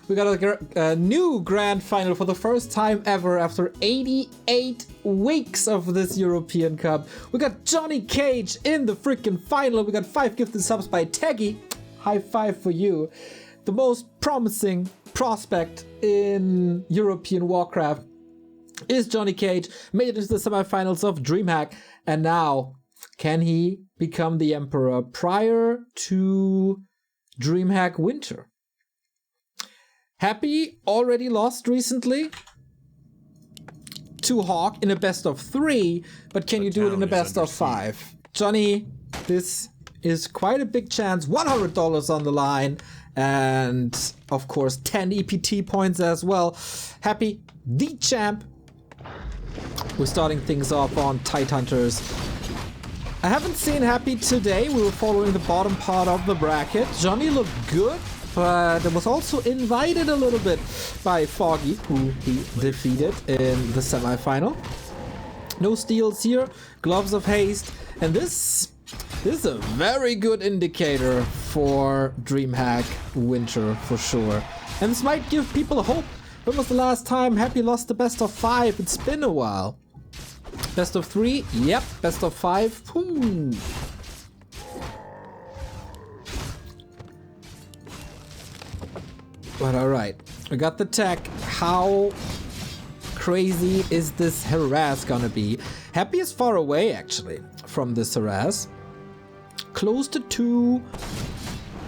We got a new grand final for the first time ever after 88 weeks of this European Cup. We got Johnny Cage in the freaking final. We got 5 gifted subs by Teggy. High five for you. The most promising prospect in European Warcraft is Johnny Cage. Made it into the semifinals of DreamHack. And now, can he become the Emperor prior to DreamHack Winter? Happy already lost recently to Hawk in a best of 3, but can you do it in a best of 5? Johnny, this is quite a big chance. $100 on the line, and of course 10 EPT points as well. Happy, the champ. We're starting things off on Tidehunters. I haven't seen Happy today. We were following the bottom part of the bracket. Johnny looked good, but it was also invited a little bit by Foggy, who he defeated in the semifinal. No steals here, gloves of haste, and this is a very good indicator for DreamHack Winter for sure. And this might give people hope. When was the last time Happy lost the best of 5? It's been a while. Best of 3? Yep. Best of 5? But alright, we got the tech. How crazy is this harass gonna be? Happy is far away actually from this harass. Close to 2,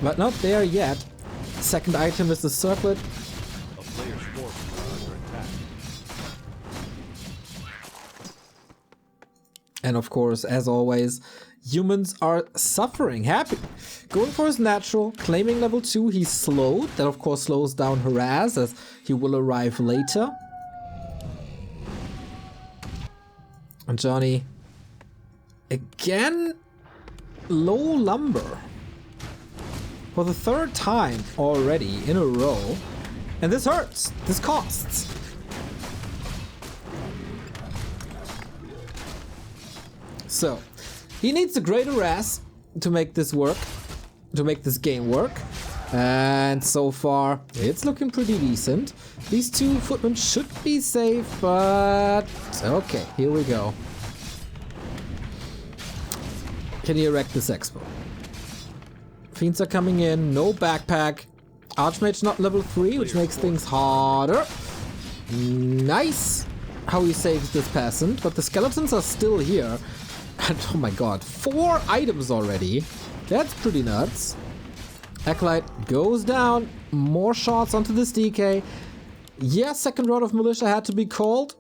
but not there yet. Second item is the circlet. A player's forces are under attack. And of course, as always, humans are suffering. Happy going for his natural, claiming level 2. He's slowed. That of course slows down harass as he will arrive later. And Johnny again, low lumber for the 3rd time already in a row. And this hurts. This costs. So he needs a great harass to make this work, to make this game work. And so far, it's looking pretty decent. These 2 footmen should be safe, but okay, here we go. Can he erect this expo? Fiends are coming in, no backpack. Archmage not level 3, which makes things harder. Nice how he saves this peasant, but the skeletons are still here. And oh my god, 4 items already. That's pretty nuts. Acolyte goes down. More shots onto this DK. Yeah, second round of militia had to be called.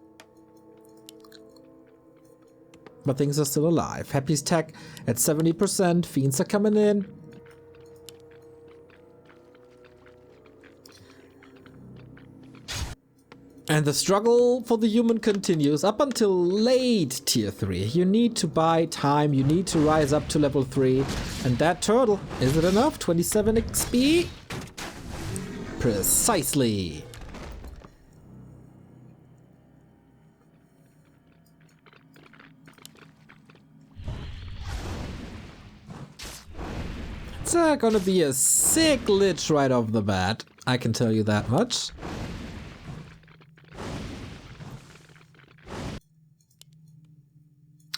But things are still alive. Happy's tech at 70%. Fiends are coming in. And the struggle for the human continues up until late tier 3. You need to buy time, you need to rise up to level 3. And that turtle, is it enough? 27 XP? Precisely. It's gonna be a sick lich right off the bat. I can tell you that much.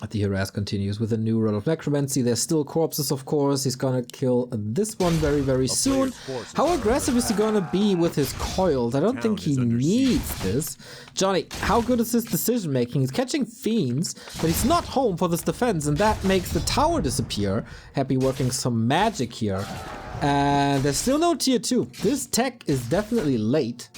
The harass continues with a new role of necromancy. There's still corpses, of course. He's gonna kill this one very, very soon. How aggressive is he gonna be with his coils? I don't think he needs this. Johnny, how good is his decision making? He's catching fiends, but he's not home for this defense, and that makes the tower disappear. Happy working some magic here. And there's still no tier 2. This tech is definitely late.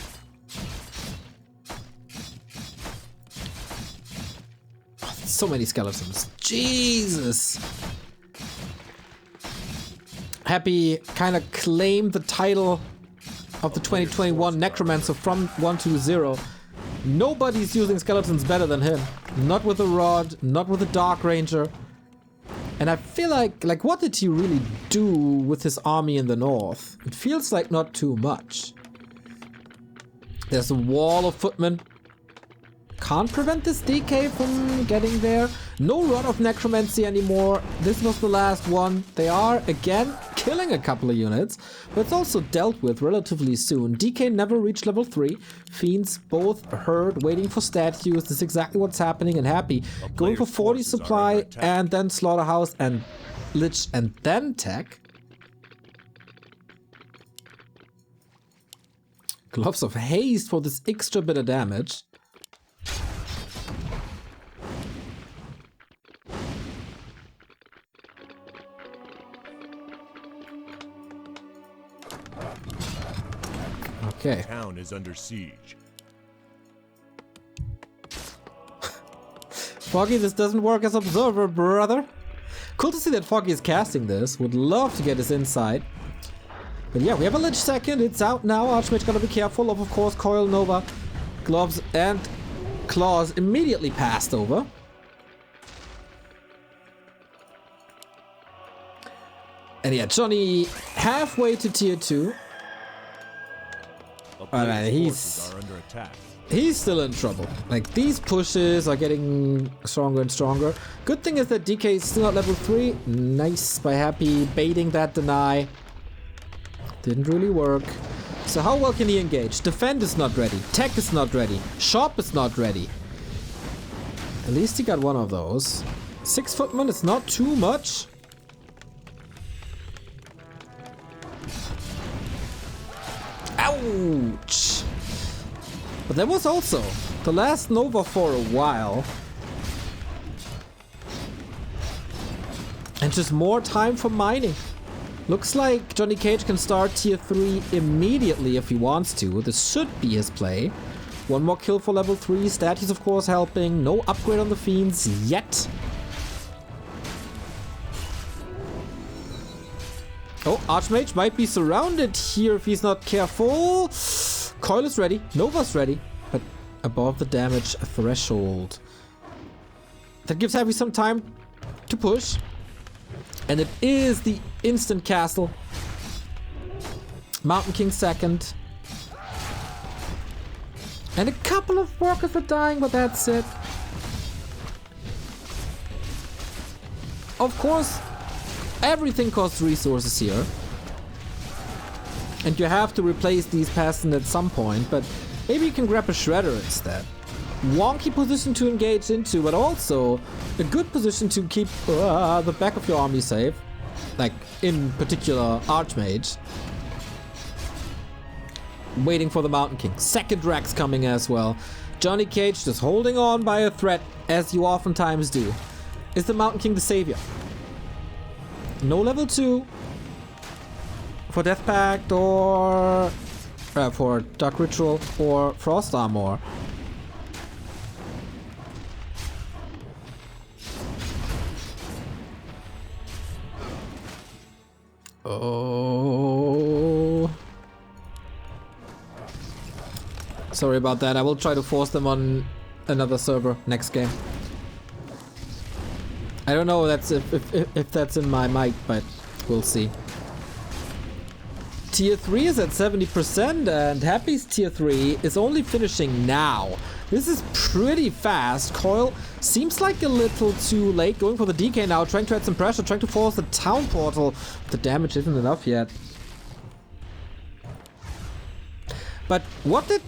So many skeletons. Jesus. Happy kind of claimed the title of the 2021 Necromancer from 120. Nobody's using skeletons better than him. Not with a rod, not with a Dark Ranger. And I feel like what did he really do with his army in the north? It feels like not too much. There's a wall of footmen. Can't prevent this DK from getting there. No rod of necromancy anymore. This was the last one. They are again killing a couple of units, but it's also dealt with relatively soon. DK never reached level 3. Fiends both hurt, waiting for statues. This is exactly what's happening, and Happy going for 40 supply, and then Slaughterhouse and Lich, and then Tech. Gloves of Haste for this extra bit of damage. Okay. The town is under siege. Foggy, this doesn't work as observer, brother. Cool to see that Foggy is casting this. Would love to get his insight. But yeah, we have a Lich second. It's out now. Archmage gotta be careful of course, Coil Nova. Gloves and Claws immediately passed over. And yeah, Johnny halfway to tier 2. Alright, he's still in trouble. Like, these pushes are getting stronger and stronger. Good thing is that DK is still at level 3. Nice by Happy, baiting that deny. Didn't really work. So how well can he engage? Defend is not ready. Tech is not ready. Shop is not ready. At least he got one of those. 6 footman is not too much. Ouch! But there was also the last Nova for a while. And just more time for mining. Looks like Johnny Cage can start tier 3 immediately if he wants to. This should be his play. One more kill for level 3. Statues of course helping. No upgrade on the Fiends yet. Oh, Archmage might be surrounded here if he's not careful. Coil is ready. Nova's ready. But above the damage threshold. That gives Happy some time to push. And it is the instant castle. Mountain King second. And a couple of workers are dying, but that's it. Of course, everything costs resources here. And you have to replace these peasants at some point, but maybe you can grab a shredder instead. Wonky position to engage into, but also a good position to keep the back of your army safe. Like, in particular, Archmage. Waiting for the Mountain King. Second Rex coming as well. Johnny Cage just holding on by a thread, as you oftentimes do. Is the Mountain King the savior? No level 2 for Death Pact or for Dark Ritual or Frost Armor. Oh. Sorry about that. I will try to force them on another server next game. I don't know if that's in my mic, but we'll see. Tier 3 is at 70% and Happy's tier 3 is only finishing now. This is pretty fast. Coil seems like a little too late. Going for the DK now, trying to add some pressure, trying to force the town portal. The damage isn't enough yet. But what did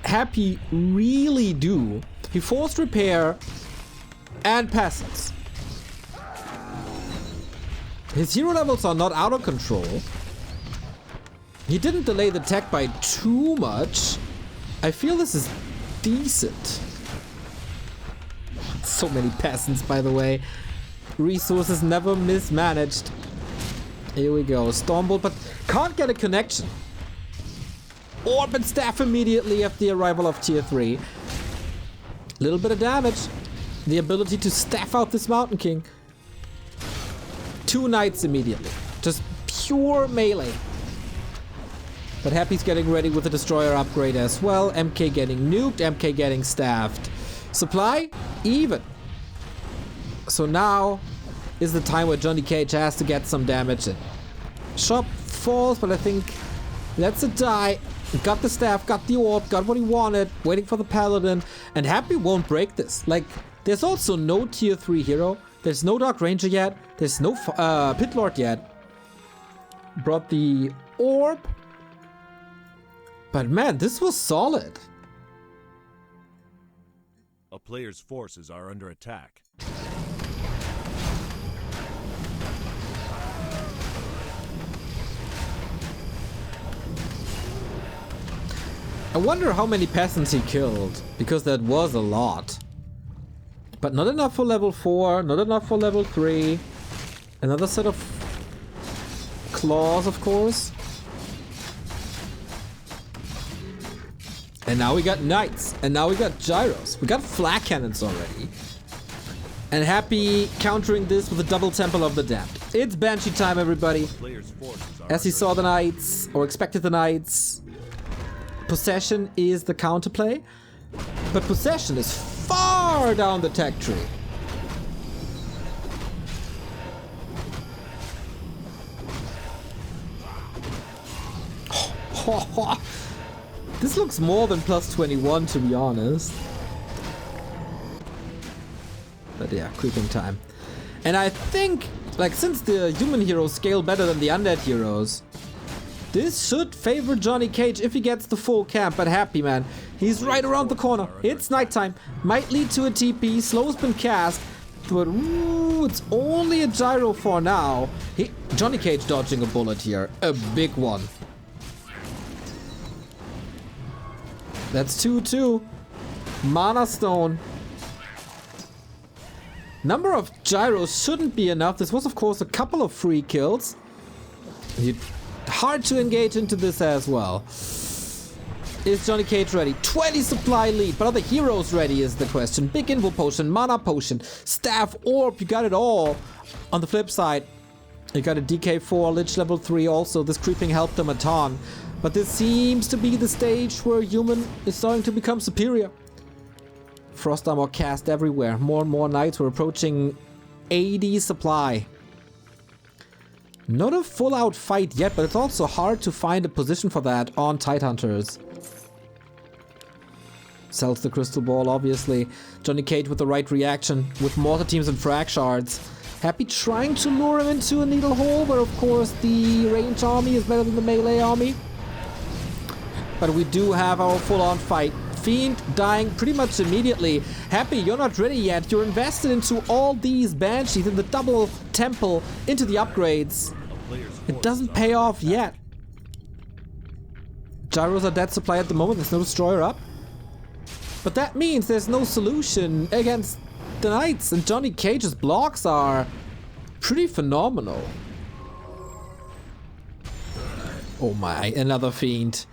Happy really do? He forced repair and peasants. His hero levels are not out of control. He didn't delay the tech by too much. I feel this is decent. So many peasants, by the way. Resources never mismanaged. Here we go. Stormbolt, but can't get a connection. Orb and staff immediately after the arrival of tier 3. Little bit of damage. The ability to staff out this Mountain King. 2 knights immediately. Just pure melee. But Happy's getting ready with the Destroyer upgrade as well. MK getting nuked, MK getting staffed. Supply, even. So now is the time where Johnny Cage has to get some damage in. Shop falls, but I think that's a die. Got the staff, got the orb, got what he wanted. Waiting for the Paladin. And Happy won't break this. Like, there's also no tier 3 hero. There's no Dark Ranger yet. There's no Pit Lord yet. brought the orb. But man, this was solid. A player's forces are under attack. I wonder how many peasants he killed, because that was a lot. But not enough for level 4, not enough for level 3. Another set of claws, of course. And now we got knights, and now we got gyros. We got flak cannons already. And Happy countering this with a double Temple of the Damned. It's Banshee time, everybody. As he saw the knights, or expected the knights, Possession is the counterplay. But Possession is far down the tech tree. This looks more than plus 21, to be honest. But yeah, creeping time. And I think, like, since the human heroes scale better than the undead heroes, this should favor Johnny Cage if he gets the full camp. But Happy, man, he's right around the corner. It's nighttime. Might lead to a TP. Slow's been cast. But ooh, it's only a gyro for now. Johnny Cage dodging a bullet here. A big one. That's 2-2. Mana Stone. Number of gyros shouldn't be enough. This was, of course, a couple of free kills. Hard to engage into this as well. Is Johnny Cage ready? 20 supply lead, but are the heroes ready is the question. Big Invo Potion, Mana Potion, Staff, Orb, you got it all. On the flip side, you got a DK4, Lich level 3 also. This creeping helped them a ton. But this seems to be the stage where human is starting to become superior. Frost Armor cast everywhere. More and more knights. We're approaching 80 supply. Not a full-out fight yet, but it's also hard to find a position for that on Tidehunters. Sells the crystal ball, obviously. Johnny Cage with the right reaction, with mortar teams and frag shards. Happy trying to lure him into a needle hole, where of course the range army is better than the melee army. But we do have our full-on fight. Fiend dying pretty much immediately. Happy, you're not ready yet. You're invested into all these Banshees, in the double temple, into the upgrades. It doesn't pay off yet. Gyros are dead supply at the moment. There's no destroyer up. But that means there's no solution against the Knights. And Johnny Cage's blocks are pretty phenomenal. Oh my, another Fiend.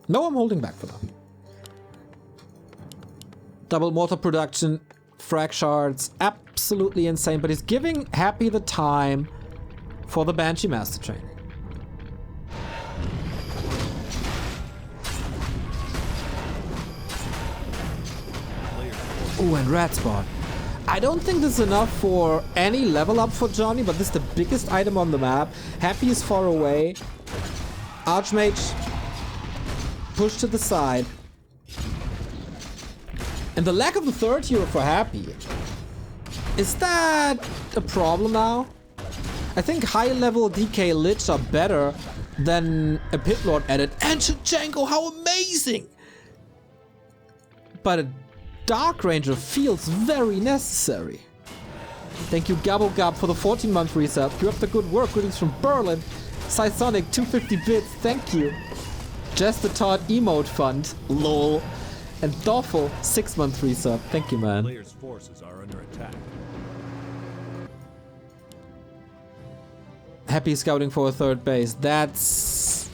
No, I'm holding back for them. Double mortar production, frag shards, absolutely insane, but he's giving Happy the time for the Banshee Master training. Ooh, and Rat Spawn. I don't think this is enough for any level up for Johnny, but this is the biggest item on the map. Happy is far away. Archmage pushed to the side. And the lack of the third hero for Happy. Is that a problem now? I think high level DK Lich are better than a Pit Lord edit. And Shevchenko, how amazing! But a Dark Ranger feels very necessary. Thank you, Gabble Gab, for the 14-month resub. Keep up the good work. Greetings from Berlin. Sonic 250 bits. Thank you. Just the Todd emote fund. Lol. And Doffel 6-month resub. Thank you, man. Players' forces are under attack. Happy scouting for a third base. That's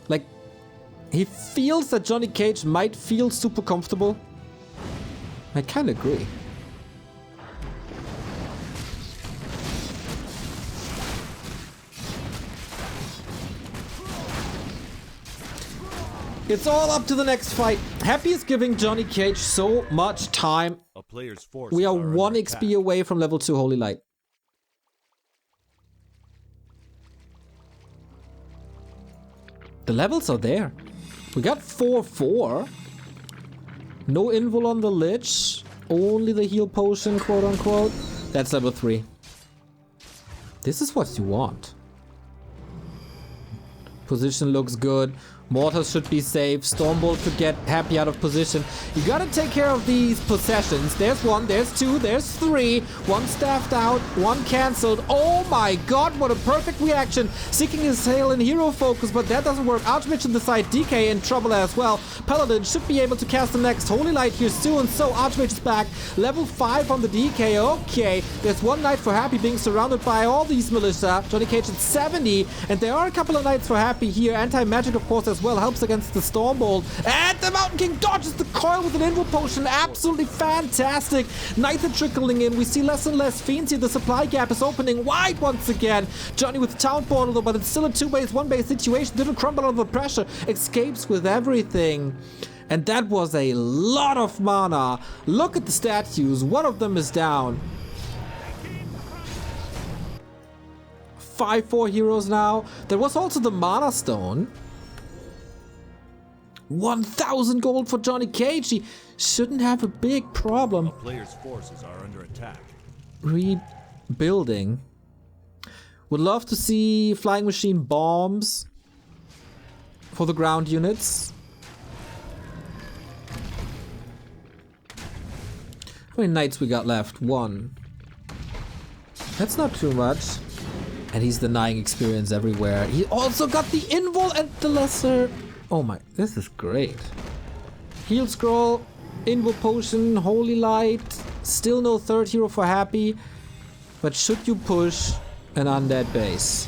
like, he feels that Johnny Cage might feel super comfortable. I kind of agree. It's all up to the next fight. Happy is giving Johnny Cage so much time. A player's forces We are under 1 attack. XP away from level 2 Holy Light. The levels are there. We got 4-4. No invul on the Lich. Only the heal potion, quote unquote. That's level 3. This is what you want. Position looks good. Mortars should be safe. Stormbolt could get happy out of position. You gotta take care of these possessions. There's 1, there's 2, there's 3. 1 staffed out, 1 cancelled. Oh my god, what a perfect reaction. Seeking his hail in hero focus, but that doesn't work. Archmage on the side, DK in trouble as well. Paladin should be able to cast the next Holy Light here soon. So Archmage is back. Level 5 on the DK. Okay, there's 1 Knight for Happy being surrounded by all these militia. Johnny Cage at 70. And there are a couple of Knights for Happy here. Anti-magic, of course, as well, helps against the Stormbolt. And the Mountain King dodges the coil with an invul potion. Absolutely fantastic. Knights are trickling in. We see less and less fiends here. The supply gap is opening wide once again. Johnny with Town Portal, though, but it's still a 2-base, 1-base situation. Didn't crumble under the pressure. Escapes with everything. And that was a lot of mana. Look at the statues. One of them is down. 5-4 heroes now. There was also the Mana Stone. 1,000 gold for Johnny Cage. He shouldn't have a big problem. A player's forces are under attack. Rebuilding. Would love to see flying machine bombs for the ground units. How many knights we got left? 1. That's not too much. And he's denying experience everywhere. He also got the invul and the lesser. Oh my, this is great. Heal scroll, invul potion, holy light. Still no 3rd hero for Happy. But should you push an undead base?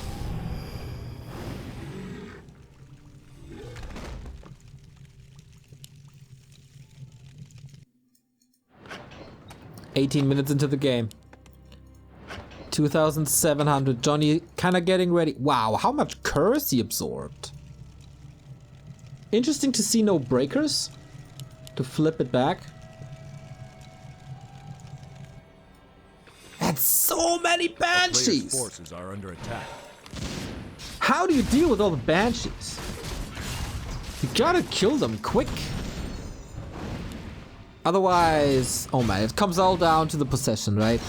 $18 minutes into the game. 2,700. Johnny kind of getting ready. Wow, how much curse he absorbed. Interesting to see no breakers to flip it back. That's so many banshees. Forces are under attack. How do you deal with all the banshees? You gotta kill them quick. Otherwise, oh man, it comes all down to the possession, right?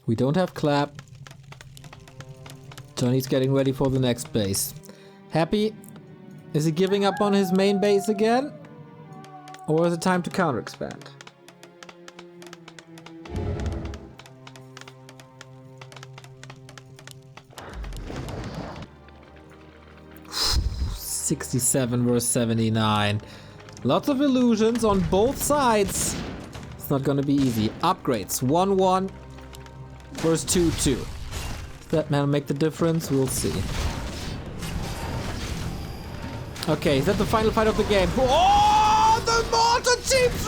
We don't have clap. Johnny's getting ready for the next base. Happy? Is he giving up on his main base again? Or is it time to counter expand? $67 versus 79. Lots of illusions on both sides. It's not gonna be easy. Upgrades. 1-1. Versus 2-2. Does that man make the difference? We'll see. Okay, is that the final fight of the game? Oh, the mortar teams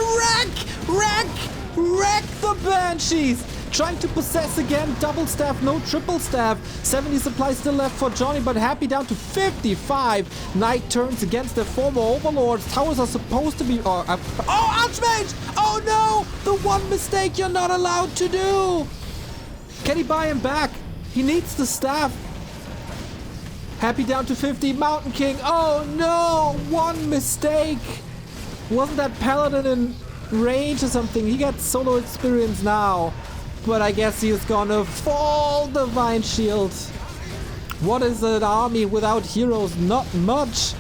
wreck the banshees. Trying to possess again. Double staff, no triple staff. 70 supplies still left for Johnny, but Happy down to 55. Knight turns against their former overlords. Towers are supposed to be. Oh, Archmage! Oh no! The one mistake you're not allowed to do. Can he buy him back? He needs the staff. Happy down to 50. Mountain King. Oh no! One mistake. Wasn't that Paladin in range or something? He got solo experience now. But I guess he is gonna fall. Divine Shield. What is an army without heroes? Not much.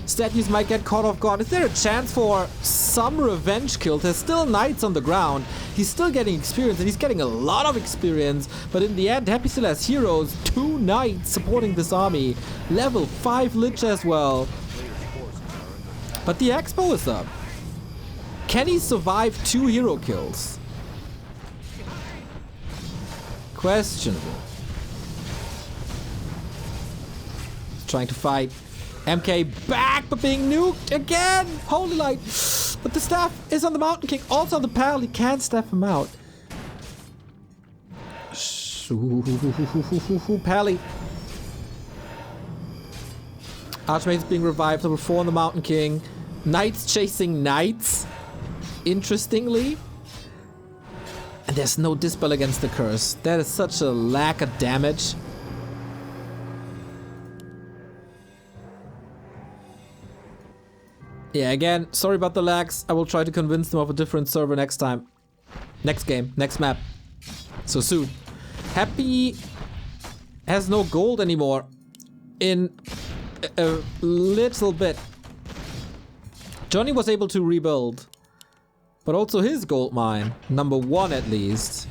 Statues might get caught off guard. Is there a chance for some revenge kill? There's still knights on the ground. He's still getting experience, and he's getting a lot of experience. But in the end, Happy still has heroes. 2 knights supporting this army. Level 5 Lich as well. But the Expo is up. Can he survive 2 hero kills? Questionable. He's trying to fight. MK back, but being nuked again. Holy light. But the staff is on the Mountain King. Also on the Pal. He can't staff him out. Pally. Archmage is being revived. Level 4 on the Mountain King. Knights chasing knights. Interestingly. And there's no dispel against the curse. That is such a lack of damage. Yeah, again, sorry about the lags. I will try to convince them of a different server next time. Next game, next map. So soon. Happy has no gold anymore. In a little bit. Johnny was able to rebuild. But also his gold mine, number 1 at least,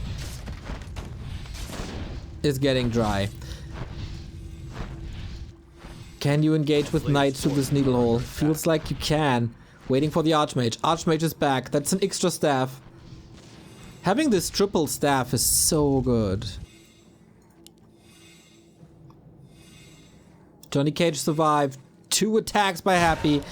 is getting dry. Can you engage with knights through this needle hole? Feels like you can. Waiting for the Archmage. Archmage is back. That's an extra staff. Having this triple staff is so good. Johnny Cage survived. 2 attacks by Happy.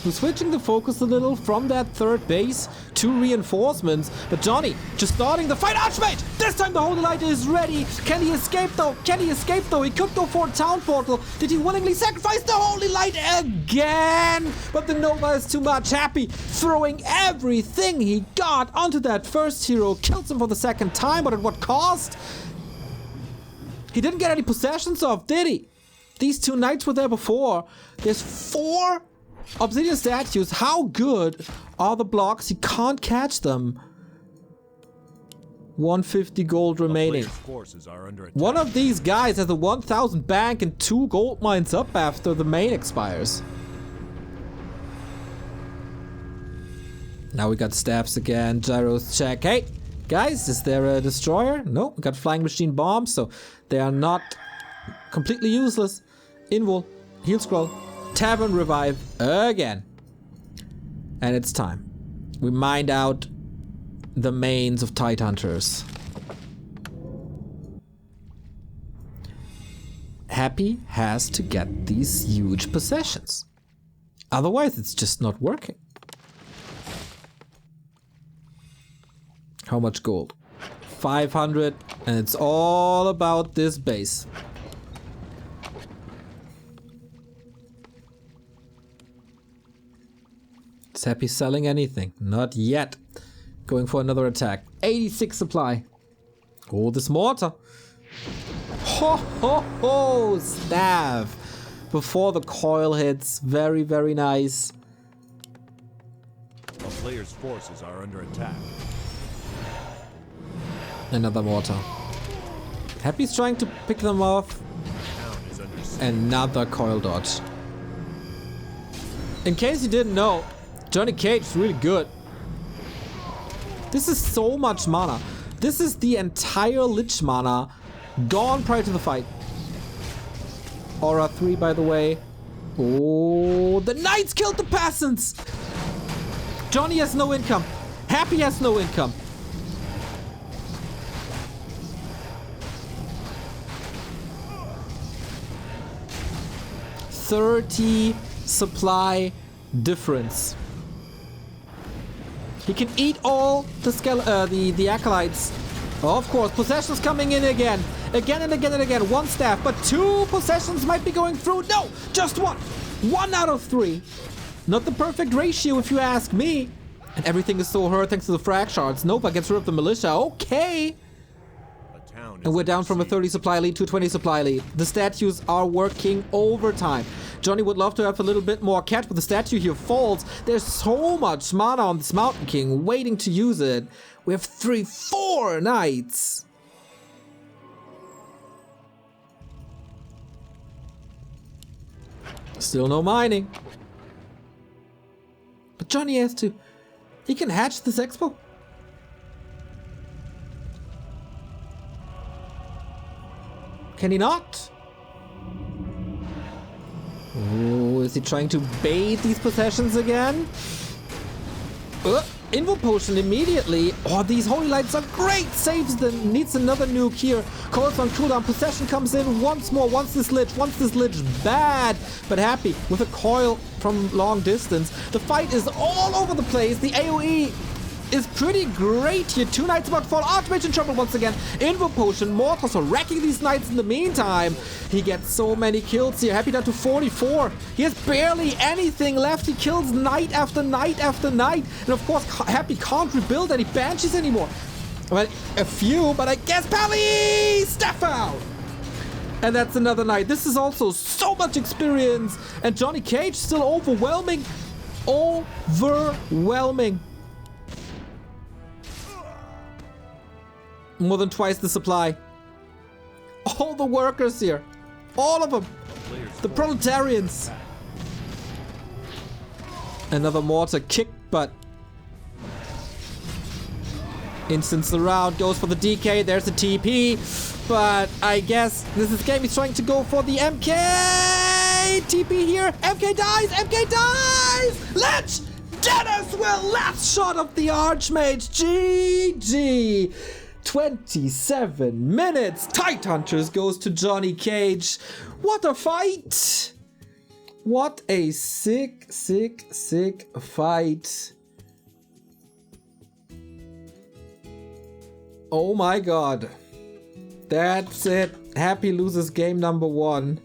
We're switching the focus a little from that third base to reinforcements. But Johnny just starting the fight. Archmage! This time the Holy Light is ready. Can he escape though? Can he escape though? He could go for a town portal. Did he willingly sacrifice the Holy Light again? But the Nova is too much. Happy throwing everything he got onto that first hero. Kills him for the second time, but at what cost? He didn't get any possessions off, did he? These 2 knights were there before. There's 4 obsidian statues. How good are the blocks? You can't catch them. 150 gold remaining. One of these guys has a 1000 bank and 2 gold mines up after the main expires. Now we got staffs again. Gyros check. Hey, guys, is there a destroyer? No, we got flying machine bombs, so they are not completely useless. Invul, heal scroll, tavern revive again. And it's time. We mined out the mains of Tide Hunters. Happy has to get these huge possessions. Otherwise, it's just not working. How much gold? 500, and it's all about this base. Is Happy selling anything? Not yet. Going for another attack. 86 supply. Oh, this mortar. Ho ho ho! Staff. Before the coil hits. Very, very nice. A player's forces are under attack. Another mortar. Happy's trying to pick them off. Another coil dodge. In case you didn't know, Johnny Cage is really good. This is so much mana. This is the entire Lich mana gone prior to the fight. Aura 3, by the way. Oh, the Knights killed the peasants! Johnny has no income. Happy has no income. $30 supply difference. He can eat all the acolytes. Oh, of course, possessions coming in again. Again and again and again. 1 staff, but 2 possessions might be going through. No, just 1. 1 out of 3. Not the perfect ratio if you ask me. And everything is so hurt thanks to the frag shards. Nova gets rid of the militia. Okay. And we're down from a 30 supply lead to a 20 supply lead. The statues are working overtime. Johnny would love to have a little bit more catch, but the statue here falls. There's so much mana on this Mountain King waiting to use it. We have 4 knights. Still no mining. But Johnny has to... He can hatch this expo. Can he not? Oh, is he trying to bait these possessions again? Invo potion immediately. Oh, these holy lights are great. Saves them. Needs another nuke here. Calls on cooldown. Possession comes in once more. Once this lich. Bad. But Happy with a coil from long distance. The fight is all over the place. The AoE is pretty great here. 2 knights about to fall. Archmage in trouble once again. Invo potion. Mortals are wrecking these knights in the meantime. He gets so many kills here. Happy down to 44. He has barely anything left. He kills knight after knight after knight. And of course, Happy can't rebuild any banshees anymore. Well, a few, but I guess Pally! Staff out! And that's another knight. This is also so much experience. And Johnny Cage still overwhelming. overwhelming. More than twice the supply. All the workers here. All of them. The proletarians. Another mortar kick, but instance around, goes for the DK. There's the TP, but I guess this is game. He's trying to go for the MK. TP here. MK dies. MK dies. Lich Dennis will last shot of the Archmage. GG. 27 minutes. Tidehunters goes to Johnny Cage. What a fight! What a sick, sick, sick fight. Oh my god. That's it. Happy loses game number 1.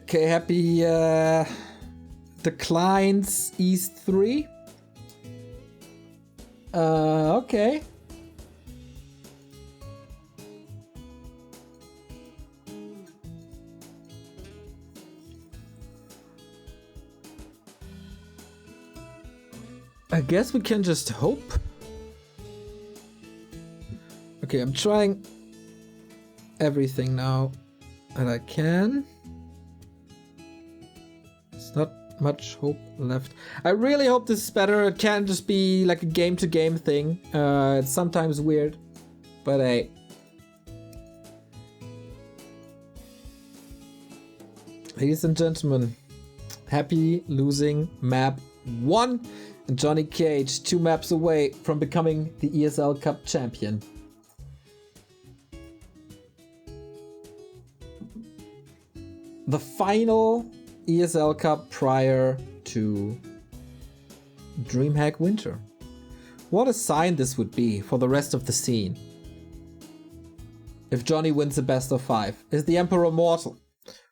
Okay, Happy declines East 3. Okay. I guess we can just hope. Okay, I'm trying everything now that I can. Not much hope left. I really hope this is better. It can't just be like a game-to-game thing. It's sometimes weird, but hey. Ladies and gentlemen, Happy losing map 1, and Johnny Cage 2 maps away from becoming the ESL Cup champion. The final ESL Cup prior to DreamHack Winter. What a sign this would be for the rest of the scene. If Johnny wins the best of 5, is the Emperor mortal?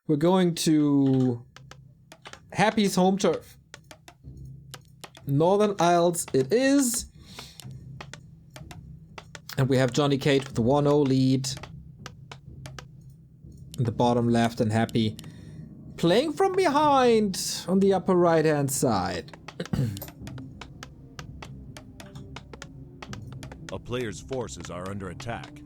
We're going to Happy's home turf. Northern Isles it is. And we have Johnny Cage with the 1-0 lead. In the bottom left, and Happy playing from behind on the upper right hand side. A player's forces are under attack.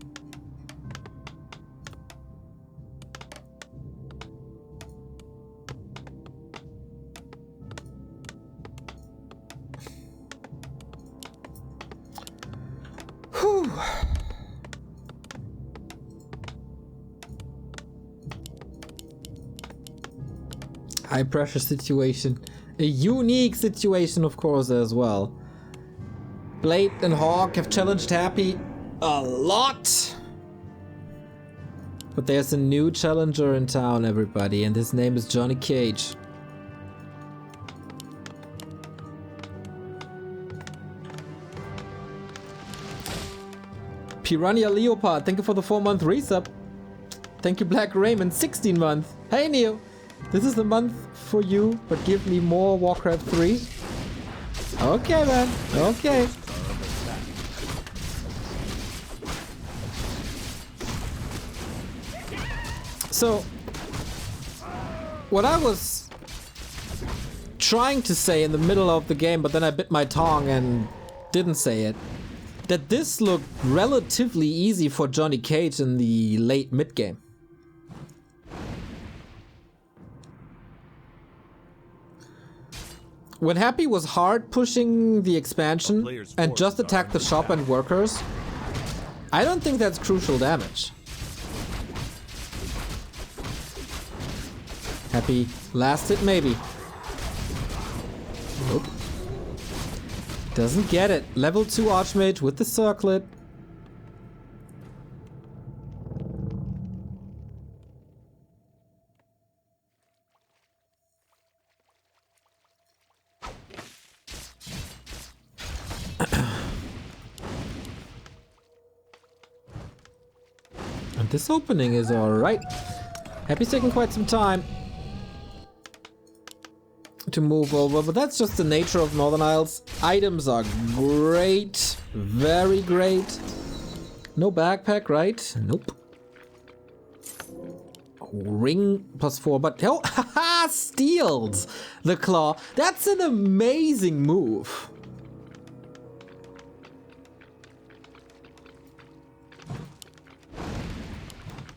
Whew. High pressure situation. A unique situation, of course, as well. Blade and Hawk have challenged Happy a lot. But there's a new challenger in town, everybody, and his name is Johnny Cage. Piranha Leopard, thank you for the 4-month resub. Thank you, Black Raymond, 16 month. Hey, Neo. This is the month for you, but give me more Warcraft 3. Okay, man. Okay. So, what I was trying to say in the middle of the game, but then I bit my tongue and didn't say it, that this looked relatively easy for Johnny Cage in the late mid-game. When Happy was hard pushing the expansion and just attacked the shop and workers, I don't think that's crucial damage. Happy last hit maybe. Nope. Doesn't get it. Level 2 Archmage with the circlet. And this opening is alright. Happy's taking quite some time to move over, but that's just the nature of Northern Isles. Items are great, very great. No backpack, right? Nope. Ring +4, but oh, haha, steals the claw. That's an amazing move.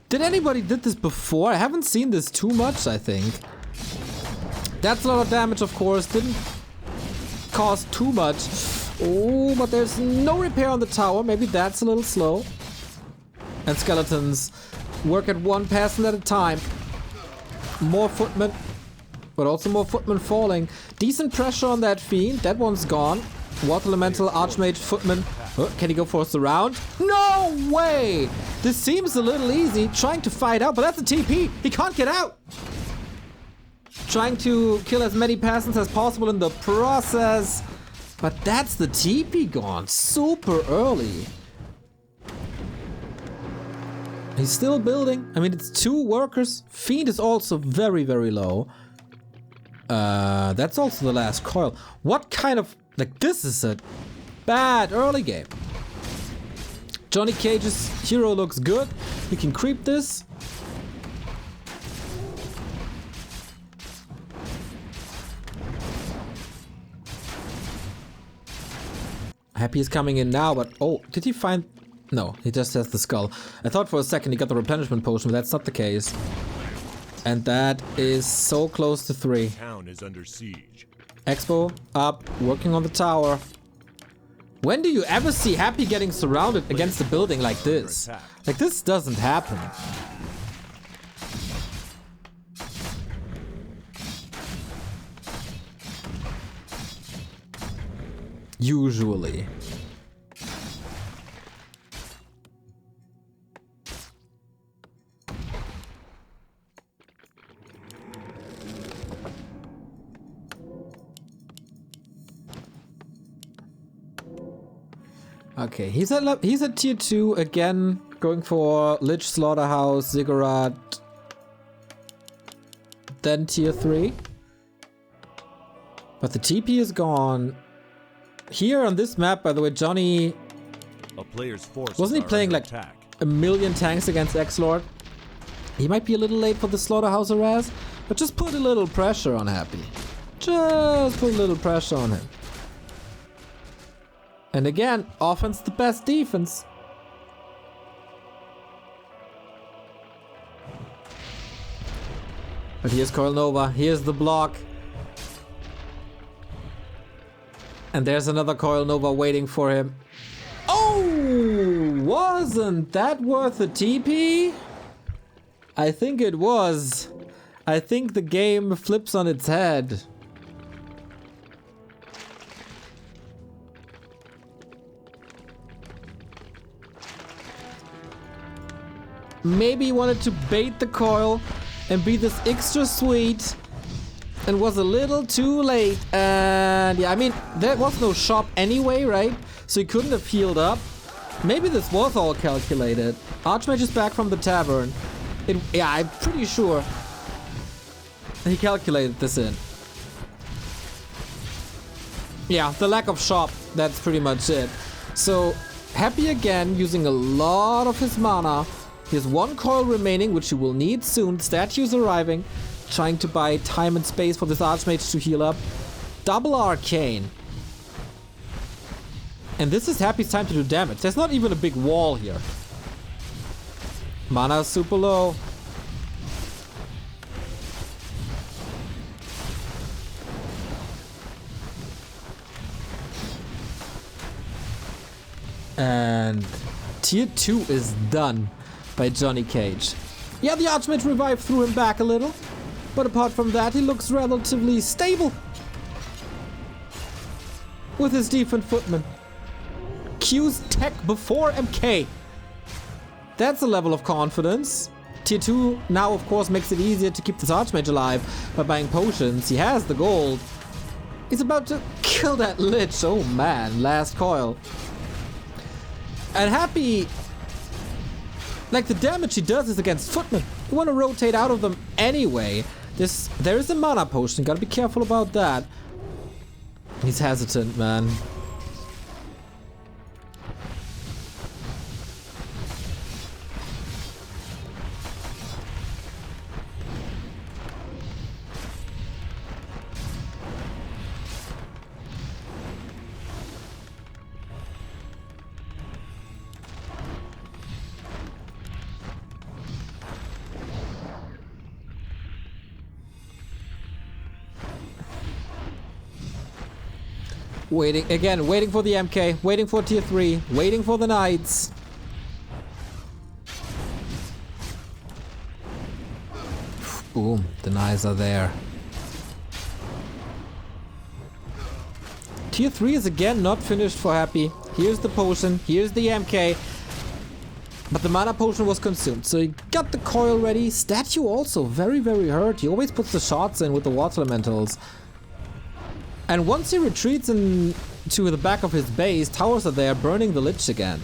Did anybody did this before? I haven't seen this too much, I think. That's a lot of damage, of course. Didn't cost too much. Oh, but there's no repair on the tower. Maybe that's a little slow. And skeletons work at one passing at a time. More footmen, but also more footmen falling. Decent pressure on that fiend. That one's gone. Water Elemental, Archmage, footman. Can he go for a surround? No way! This seems a little easy. Trying to fight out, but that's a TP. He can't get out. Trying to kill as many peasants as possible in the process. But that's the TP gone super early. He's still building. I mean, it's 2 workers. Fiend is also very, very low. That's also the last coil. What kind of... Like, this is a bad early game. Johnny Cage's hero looks good. We can creep this. Happy is coming in now, but... Oh, did he find... No, he just has the skull. I thought for a second he got the replenishment potion, but that's not the case. And that is so close to 3. Town is under siege. Expo up, working on the tower. When do you ever see Happy getting surrounded against a building like this? Like, this doesn't happen. Usually. Okay, he's at tier 2 again, going for Lich, Slaughterhouse, Ziggurat, then tier 3. But the TP is gone. Here on this map, by the way, Johnny... A player's force wasn't he playing like a million tanks against X-Lord? He might be a little late for the Slaughterhouse harass, but just put a little pressure on Happy. Just put a little pressure on him. And again, offense the best defense. But here's Coil Nova, here's the block. And there's another Coil Nova waiting for him. Oh, wasn't that worth a TP? I think it was. I think the game flips on its head. Maybe he wanted to bait the coil and be this extra sweet and was a little too late. And yeah, I mean, there was no shop anyway, right? So he couldn't have healed up. Maybe this was all calculated. Archmage is back from the tavern. Yeah, I'm pretty sure he calculated this in. Yeah, the lack of shop, that's pretty much it. So, Happy again, using a lot of his mana. He has 1 coil remaining, which he will need soon. Statues arriving. Trying to buy time and space for this Archmage to heal up. Double Arcane. And this is Happy's time to do damage. There's not even a big wall here. Mana is super low. And tier 2 is done by Johnny Cage. Yeah, the Archmage revive threw him back a little, but apart from that, he looks relatively stable with his defense footman. Q's tech before MK. That's a level of confidence. Tier 2 now, of course, makes it easier to keep this Archmage alive by buying potions. He has the gold. He's about to kill that Lich. Oh man, last coil. And Happy... Like, the damage he does is against footmen. You want to rotate out of them anyway. There is a mana potion. Gotta be careful about that. He's hesitant, man. Waiting, again, waiting for the MK, waiting for tier 3, waiting for the knights. Boom, the knights are there. Tier 3 is again not finished for Happy. Here's the potion, here's the MK. But the mana potion was consumed, so he got the coil ready. Statue also very, very hurt. He always puts the shots in with the water elementals. And once he retreats into the back of his base, towers are there burning the Lich again.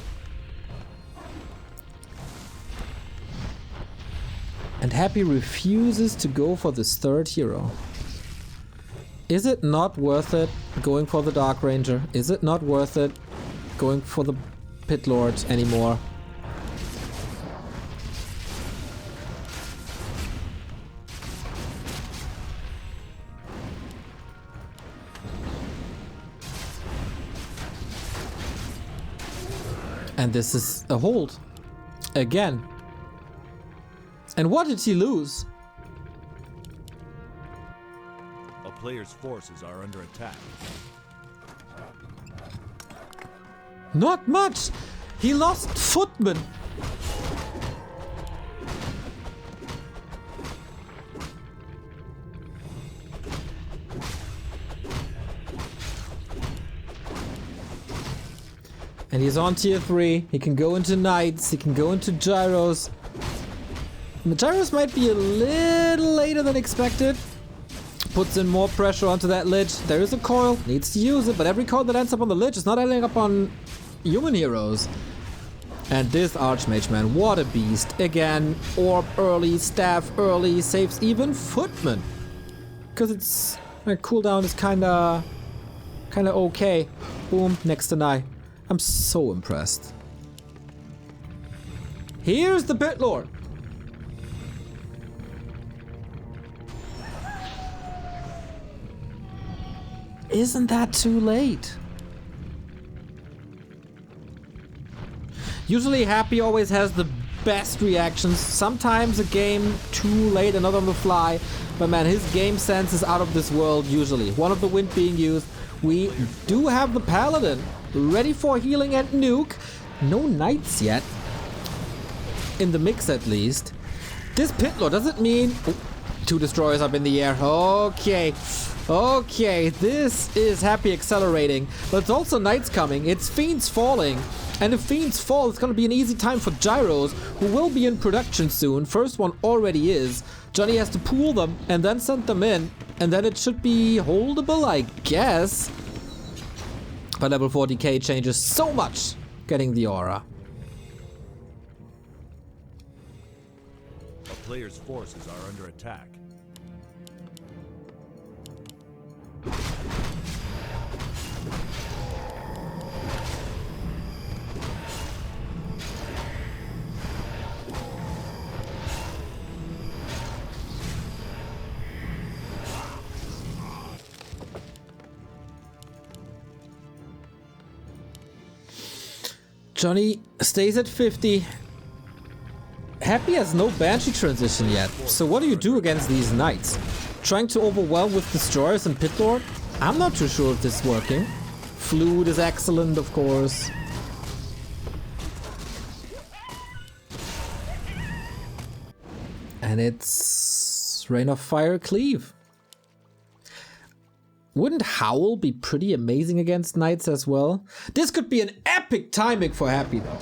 And Happy refuses to go for this third hero. Is it not worth it going for the Dark Ranger? Is it not worth it going for the Pit Lord anymore? And this is a hold. Again. And what did he lose? A player's forces are under attack. Not much! He lost Footman! And he's on tier 3. He can go into Knights. He can go into Gyros. The Gyros might be a little later than expected. Puts in more pressure onto that Lich. There is a coil. Needs to use it. But every coil that ends up on the Lich is not ending up on human heroes. And this Archmage, man. What a beast. Again, Orb early. Staff early. Saves even Footman. Because it's... cooldown is kinda okay. Boom. Next to Nigh. I'm so impressed. Here's the Pit Lord. Isn't that too late? Usually Happy always has the best reactions. Sometimes a game too late and not on the fly. But man, his game sense is out of this world usually. One of the wind being used. We do have the Paladin. Ready for healing and nuke. No knights yet. In the mix at least. This Pit Lord doesn't mean... Oh, 2 destroyers up in the air. Okay. Okay, this is Happy accelerating. But it's also knights coming. It's Fiends falling. And if Fiends fall, it's going to be an easy time for Gyros, who will be in production soon. First one already is. Johnny has to pool them and then send them in. And then it should be holdable, I guess. But level 40k changes so much getting the aura. A player's forces are under attack. Johnny stays at 50. Happy has no Banshee transition yet. So what do you do against these knights? Trying to overwhelm with destroyers and Pit Lord? I'm not too sure if this is working. Flute is excellent, of course. And it's Rain of Fire Cleave. Wouldn't Howl be pretty amazing against knights as well? This could be an epic timing for Happy though.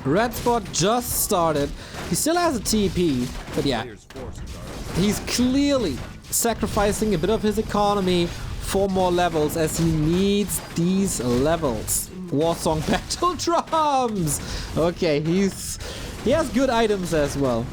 Red Spot just started. He still has a TP, but yeah. He's clearly sacrificing a bit of his economy for more levels as he needs these levels. Warsong Battle Drums! Okay, he's He has good items as well.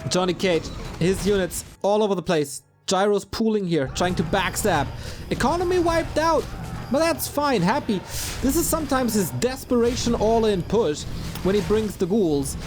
Johnny Cage, his units all over the place. Gyro's pooling here, trying to backstab. Economy wiped out, but that's fine. Happy. This is sometimes his desperation all-in push when he brings the ghouls.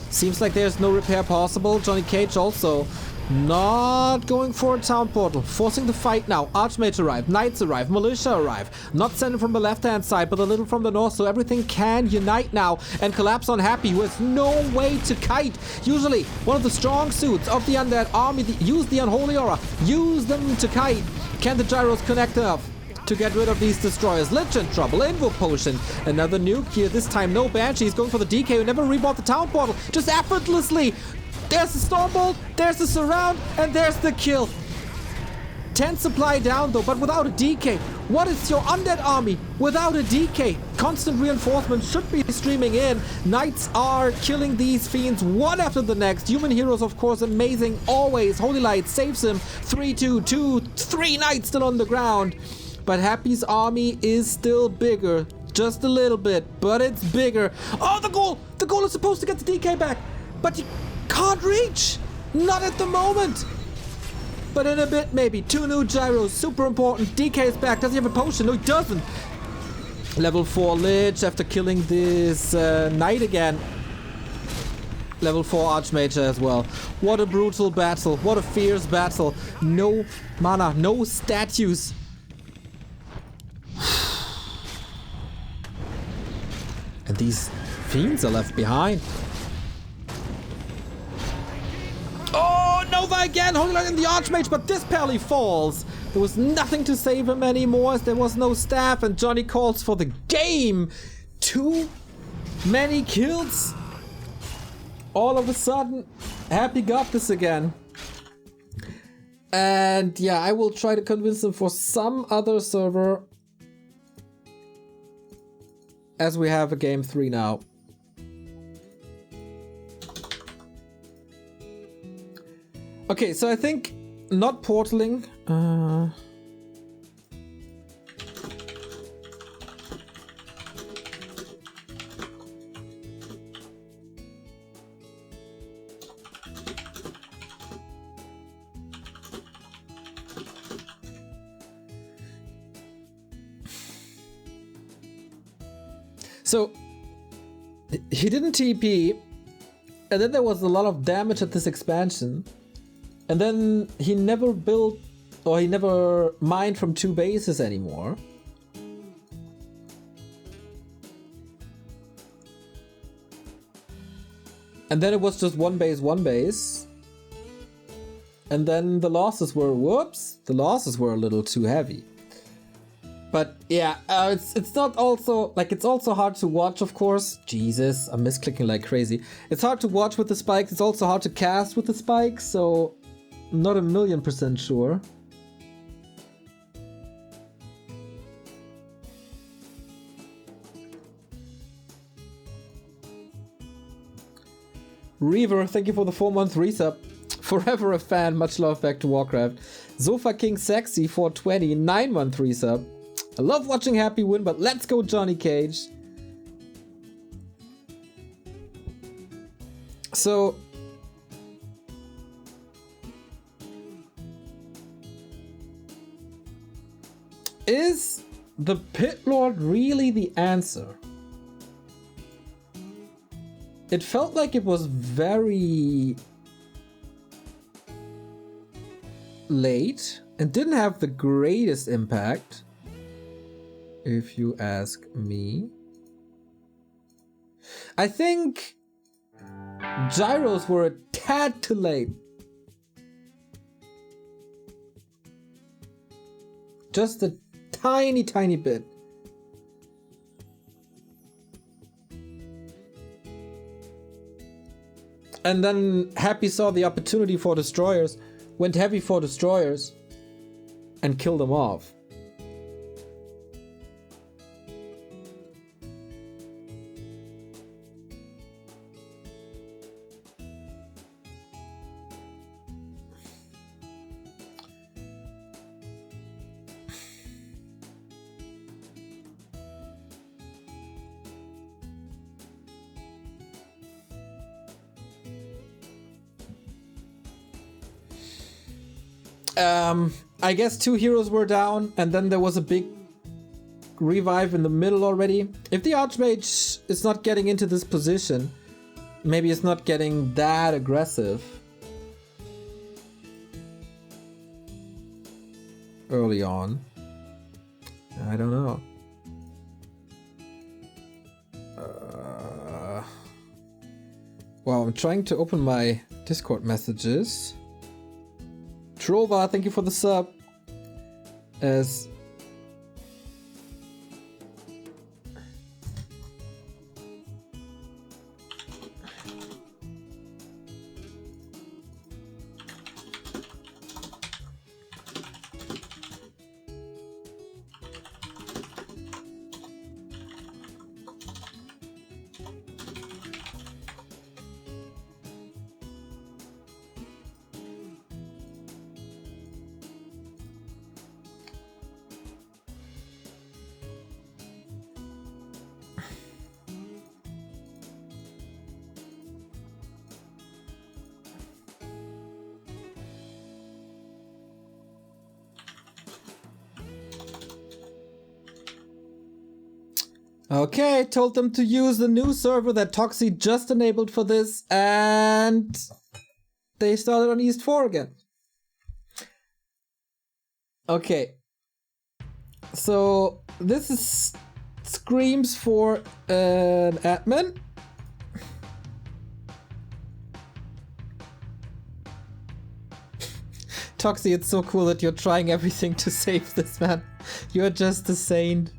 Seems like there's no repair possible. Johnny Cage also not going for a town portal. Forcing the fight now. Archmage arrive, Knights arrive, Militia arrive. Not sending from the left-hand side, but a little from the north, so everything can unite now and collapse on Happy, who has no way to kite. Usually, one of the strong suits of the undead army. Use the unholy aura. Use them to kite. Can the gyros connect enough to get rid of these destroyers? Lich in trouble. Invo potion. Another nuke here. This time no Banshee. He's going for the DK who never rebought the town portal. Just effortlessly. There's the Stormbolt. There's the surround. And there's the kill. 10 supply down though, but without a DK. What is your undead army without a DK? Constant reinforcement should be streaming in. Knights are killing these fiends one after the next. Human heroes, of course, amazing always. Holy Light saves him. 3-2-2. 3 knights still on the ground. But Happy's army is still bigger. Just a little bit, but it's bigger. Oh, the goal! The goal is supposed to get the DK back, but he can't reach. Not at the moment. But in a bit, maybe. 2 new gyros, super important. DK is back. Does he have a potion? No, he doesn't. Level 4 Lich after killing this knight again. Level 4 Archmage as well. What a brutal battle. What a fierce battle. No mana, no statues. And these fiends are left behind. Oh, Nova again, holding on in the Archmage, but this Pally falls. There was nothing to save him anymore as there was no staff, and Johnny calls for the game. Too many kills. All of a sudden, Happy got this again. And yeah, I will try to convince him for some other server, as we have a game 3 now. Okay, so I think not portaling. So he didn't TP, and then there was a lot of damage at this expansion. And then he never built, or he never mined from 2 bases anymore. And then it was just 1 base, 1 base. And then the losses were, whoops, the losses were a little too heavy. But yeah, it's not also, like, it's also hard to watch, of course. Jesus, I'm misclicking like crazy. It's hard to watch with the spikes. It's also hard to cast with the spikes, so not 1,000,000% sure. Reaver, thank you for the 4-month resub. Forever a fan, much love back to Warcraft. Sofa King Sexy 420, 9-month resub. I love watching Happy win, but let's go Johnny Cage. So is the Pit Lord really the answer? It felt like it was very late and didn't have the greatest impact, if you ask me. I think gyros were a tad too late. Just a tiny, tiny bit. And then Happy saw the opportunity for destroyers, went heavy for destroyers, and killed them off. I guess 2 heroes were down, and then there was a big revive in the middle already. If the Archmage is not getting into this position, maybe it's not getting that aggressive early on. I don't know. Well, I'm trying to open my Discord messages. Trova, thank you for the sub. As okay, told them to use the new server that Toxie just enabled for this, and they started on East 4 again. Okay. So this screams for an admin. Toxie, it's so cool that you're trying everything to save this, man. You're just a saint.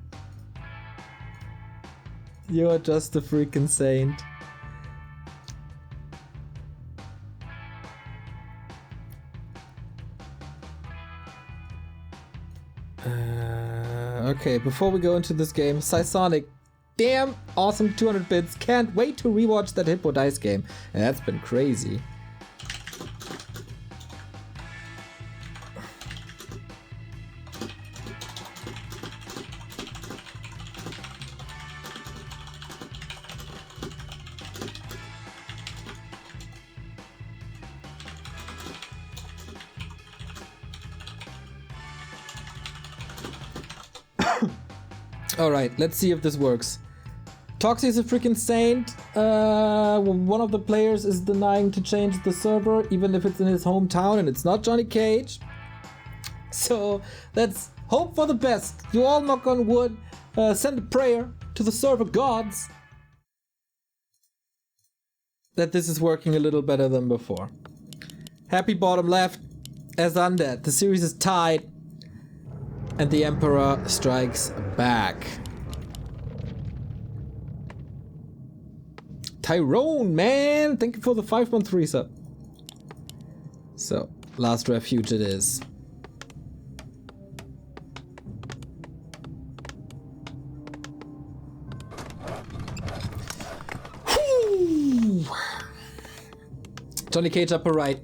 You're just a freaking saint. Okay, before we go into this game, Psysonic, damn awesome 200 bits. Can't wait to rewatch that Hippo Dice game. That's been crazy. Alright, let's see if this works. Toxie is a freaking saint. One of the players is denying to change the server, even if it's in his hometown and it's not Johnny Cage. So let's hope for the best. You all knock on wood. Send a prayer to the server gods that this is working a little better than before. Happy bottom left as undead. The series is tied. And the Emperor strikes back. Tyrone, man! Thank you for the 513 sub. So, last refuge it is. Whew. Johnny Cage upper right.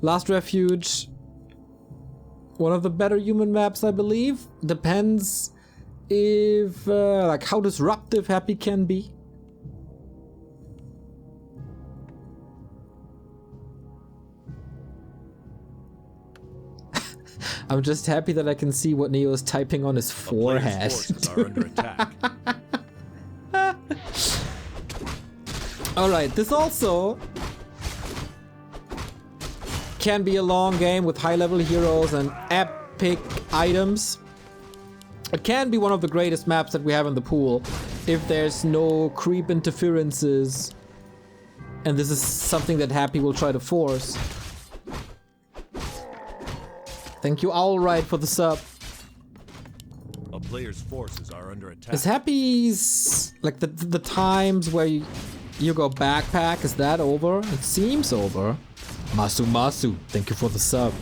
Last refuge. One of the better human maps, I believe. Depends if, like, how disruptive Happy can be. I'm just happy that I can see what Neo is typing on his forehead. Forces are under attack. Alright, this also can be a long game with high-level heroes and epic items. It can be one of the greatest maps that we have in the pool if there's no creep interferences, and this is something that Happy will try to force. Thank you, Owlright, for the sub. A player's forces are under attack. Is Happy's, like, the times where you go backpack, is that over? It seems over. Masu, thank you for the sub.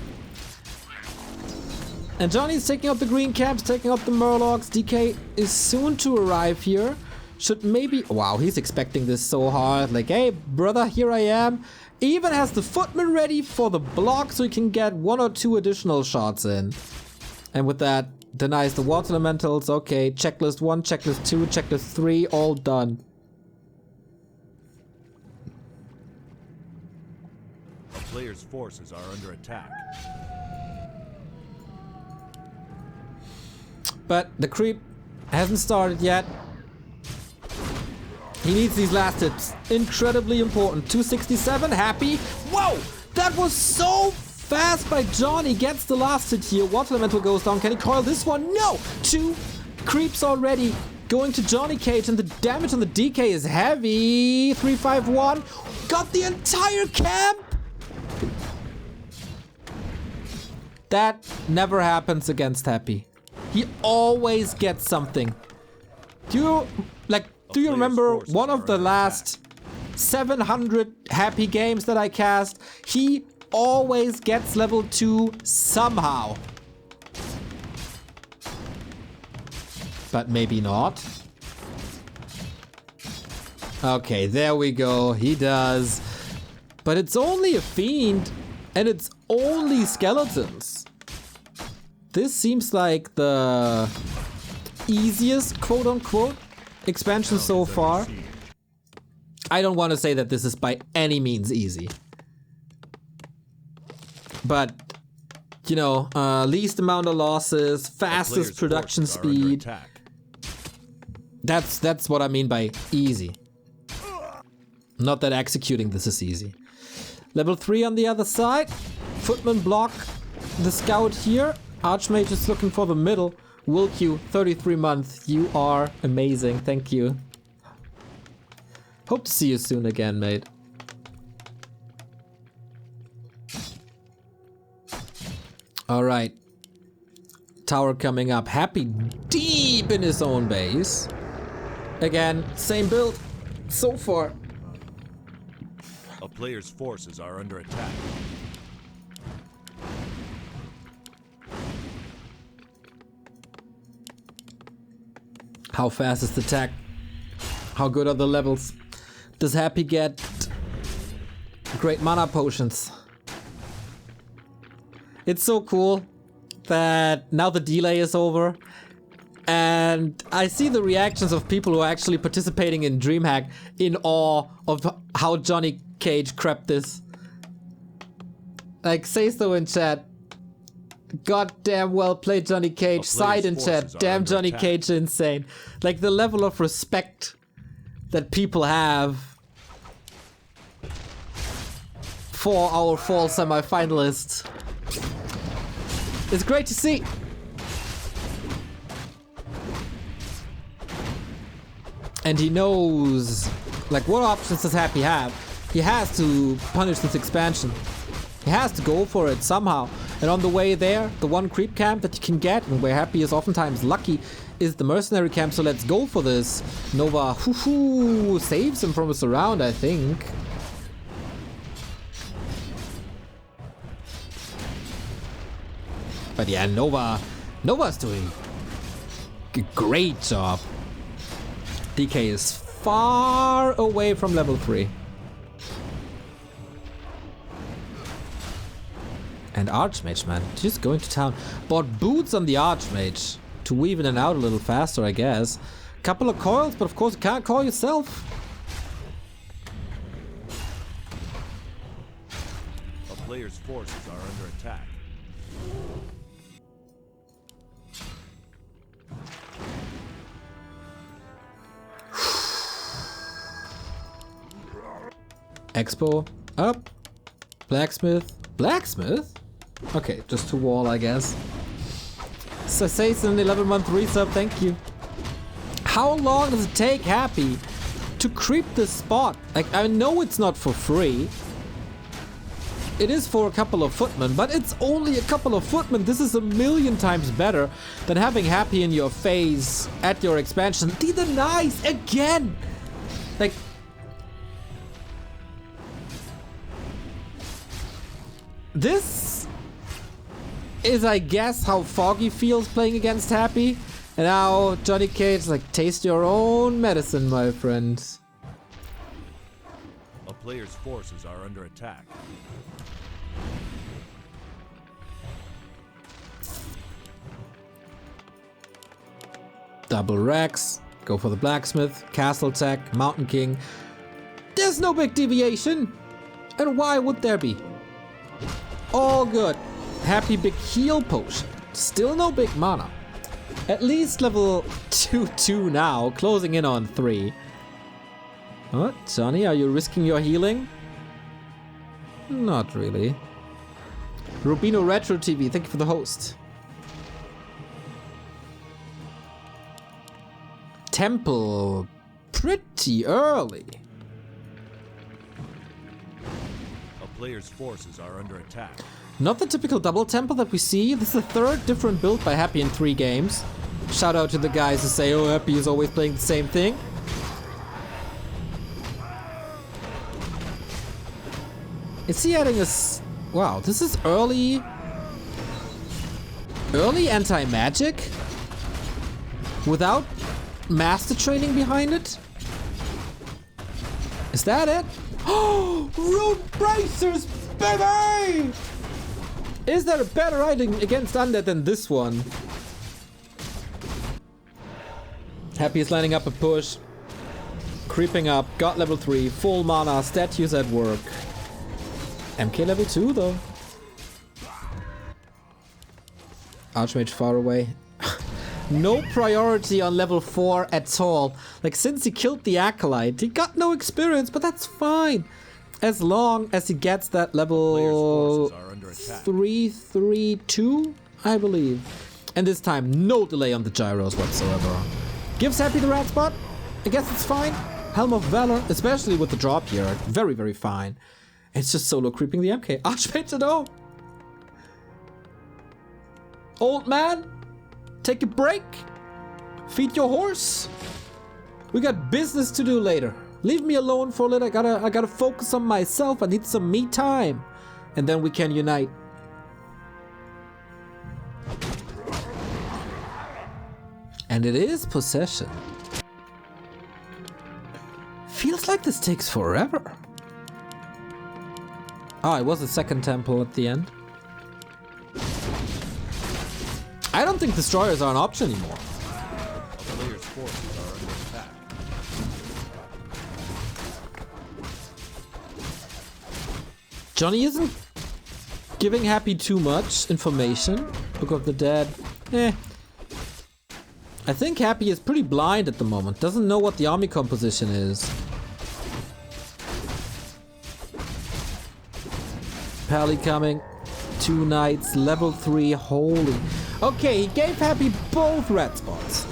And Johnny's taking up the green caps, taking up the Murlocs. DK is soon to arrive here. Should maybe... Wow, he's expecting this so hard. Like, hey, brother, here I am. Even has the footman ready for the block so he can get 1 or 2 additional shots in. And with that, denies the water elementals. Okay, checklist 1, checklist 2, checklist 3, all done. player's forces are under attack. But the creep hasn't started yet. He needs these last hits. Incredibly important. 267, happy. Whoa! That was so fast by John. He gets the last hit here. Water Elemental goes down. Can he coil this one? No! 2 creeps already going to Johnny Cage, and the damage on the DK is heavy. 351. Got the entire camp! That never happens against Happy. He always gets something. Do you remember one of the last 700 Happy games that I cast? He always gets level 2 somehow. But maybe not. Okay, there we go. He does. But it's only a fiend, and it's only skeletons. This seems like the easiest, quote-unquote, expansion so far. I don't want to say that this is by any means easy. But, you know, least amount of losses, fastest production speed. That's what I mean by easy. Not that executing this is easy. Level 3 on the other side. Footman block the scout here. Archmage is looking for the middle. Wilq, 33 months. You are amazing. Thank you. Hope to see you soon again, mate. Alright. Tower coming up. Happy deep in his own base. Again, same build so far. A player's forces are under attack. How fast is the tech? How good are the levels? Does Happy get great mana potions? It's so cool that now the delay is over, and I see the reactions of people who are actually participating in DreamHack in awe of how Johnny Cage crept this. Like, say so in chat. God damn well played, Johnny Cage. Side in chat. Damn, Johnny Cage, insane. Like, the level of respect that people have for our fall semi-finalists. It's great to see. And he knows, like, what options does Happy have? He has to punish this expansion. He has to go for it somehow. And on the way there, the one creep camp that you can get, and where Happy is oftentimes lucky, is the mercenary camp. So let's go for this. Nova saves him from a surround, I think. But yeah, Nova's doing a great job. DK is far away from level 3. And Archmage, man, just going to town. Bought boots on the Archmage to weave in and out a little faster, I guess. Couple of coils, but of course you can't coil yourself. A player's forces are under attack. Expo up. Blacksmith. Blacksmith? Okay, just to wall, I guess. Sasason, 11-month resub, thank you. How long does it take Happy to creep this spot? Like, I know it's not for free. It is for a couple of footmen, but it's only a couple of footmen. This is a million times better than having Happy in your face at your expansion. The nice again! Like, this is, I guess, how Foggy feels playing against Happy. And now Johnny Cage, like, taste your own medicine, my friend. A player's forces are under attack. Double Rex. Go for the Blacksmith. Castle Tech. Mountain King. There's no big deviation. And why would there be? All good. Happy big heal potion. Still no big mana. At least level 2 now, closing in on 3. What, Johnny, are you risking your healing? Not really. Rubino Retro TV, thank you for the host. Temple, pretty early. A player's forces are under attack. Not the typical double temple that we see. This is the third different build by Happy in 3 games. Shout out to the guys who say, oh, Happy is always playing the same thing. Is he adding a... Wow, this is early... Early anti-magic? Without master training behind it? Is that it? Oh, Root Bracers, baby! Is there a better item against undead than this one? Happy is lining up a push. Creeping up, got level 3, full mana, statues at work. MK level 2 though. Archmage far away. No priority on level 4 at all. Like, since he killed the Acolyte, he got no experience, but that's fine. As long as he gets that level 332, I believe. And this time, no delay on the gyros whatsoever. Gives Happy the rat spot. I guess it's fine. Helm of Valor, especially with the drop here. Very, very fine. It's just solo creeping the MK. Archmage, no. Old man, take a break. Feed your horse. We got business to do later. Leave me alone for a little. I gotta focus on myself. I need some me time. And then we can unite. And it is possession. Feels like this takes forever. Oh, it was a second temple at the end. I don't think destroyers are an option anymore. A player's forces are under attack. Johnny isn't giving Happy too much information. Book of the Dead. I think Happy is pretty blind at the moment. Doesn't know what the army composition is. Pally coming. 2 knights, level 3, holy. Okay, he gave Happy both red spots.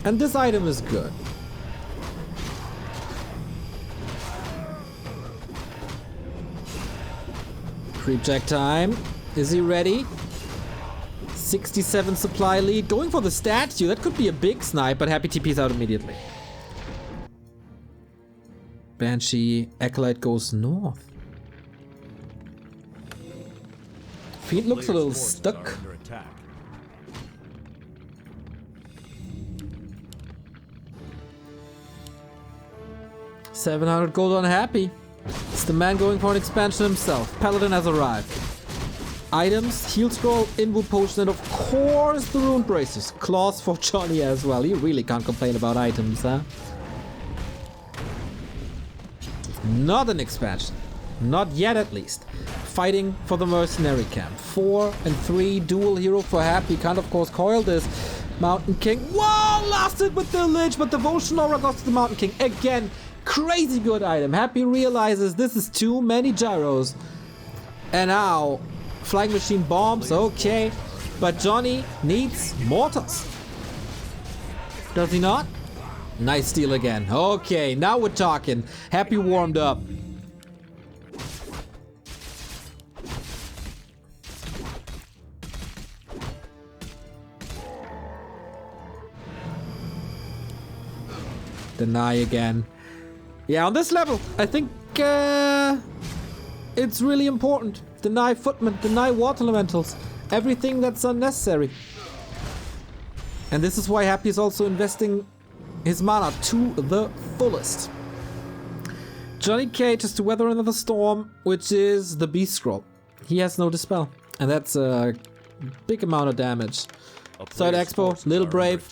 And this item is good. Creep check time. Is he ready? 67 supply lead. Going for the statue. That could be a big snipe, but Happy TP's out immediately. Banshee. Acolyte goes north. Feet looks a little stuck. 700 gold on Happy. It's the man going for an expansion himself. Paladin has arrived. Items, heal scroll, invo potion, and of course the rune braces. Claws for Johnny as well. You really can't complain about items, huh? Not an expansion. Not yet, at least. Fighting for the mercenary camp. 4 and 3 dual hero for Happy. Can't of course coil this. Mountain King. Whoa! Lost it with the Lich, but Devotion Aura goes to the Mountain King. Again, crazy good item. Happy realizes this is too many gyros. And now, Flying Machine bombs. Okay. But Johnny needs mortars. Does he not? Nice steal again. Okay, now we're talking. Happy warmed up. Deny again. Yeah, on this level, I think it's really important. Deny footmen, deny water elementals. Everything that's unnecessary. And this is why Happy is also investing his mana to the fullest. Johnny Cage has to weather another storm, which is the Beast Scroll. He has no Dispel. And that's a big amount of damage. Third Expo, Little Brave.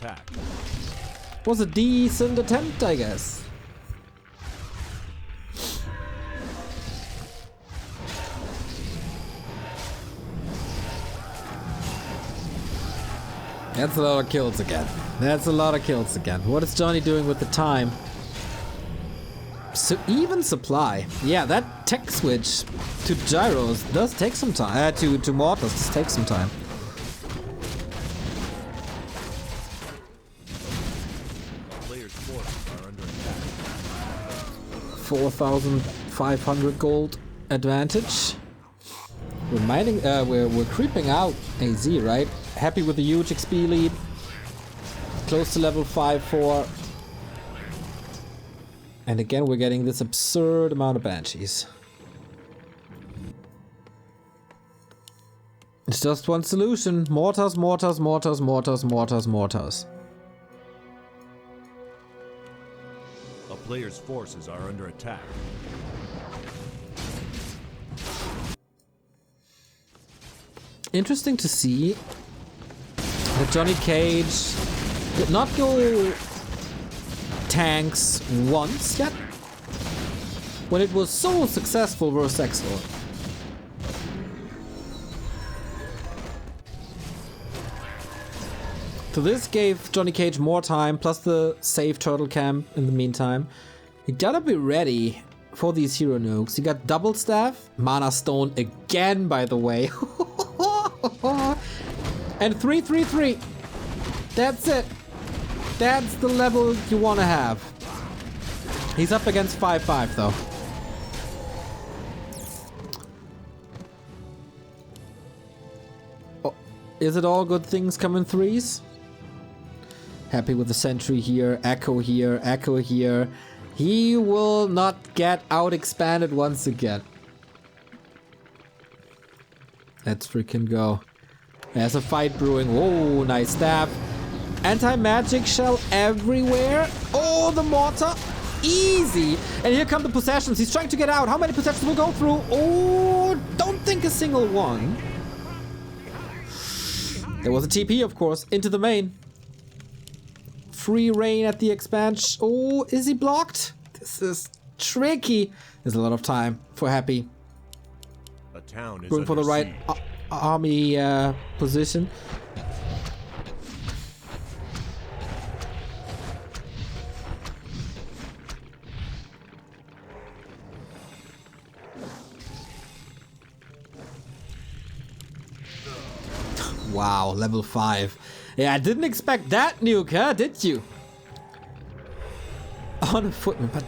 Was a decent attempt, I guess. That's a lot of kills again. That's a lot of kills again. What is Johnny doing with the time? So even supply. Yeah, that tech switch to gyros does take some time. To mortars does take some time. Players' forces are under attack. 4,500 gold advantage. We're mining. We're creeping out AZ, right? Happy with the huge XP lead. Close to level 5-4. And again, we're getting this absurd amount of banshees. It's just one solution. Mortars, mortars, mortars, mortars, mortars, mortars. A player's forces are under attack. Interesting to see that Johnny Cage did not go tanks once yet, when it was so successful versus Exor. So this gave Johnny Cage more time, plus the safe turtle camp in the meantime. You gotta be ready for these hero nukes. You got double staff, mana stone again, by the way. And 3-3-3. That's it. That's the level you want to have. He's up against 5-5 though. Oh, is it all good things come in threes? Happy with the sentry here, echo here, echo here. He will not get out expanded once again. Let's freaking go. There's a fight brewing. Whoa, nice stab. Anti-magic shell everywhere. Oh, the mortar. Easy. And here come the possessions. He's trying to get out. How many possessions will go through? Oh, don't think a single one. There was a TP, of course, into the main. Free reign at the expansion. Oh, is he blocked? This is tricky. There's a lot of time for Happy. A town is going for the right army position. Wow, level 5. Yeah, I didn't expect that nuke, huh? Did you? On a footman, but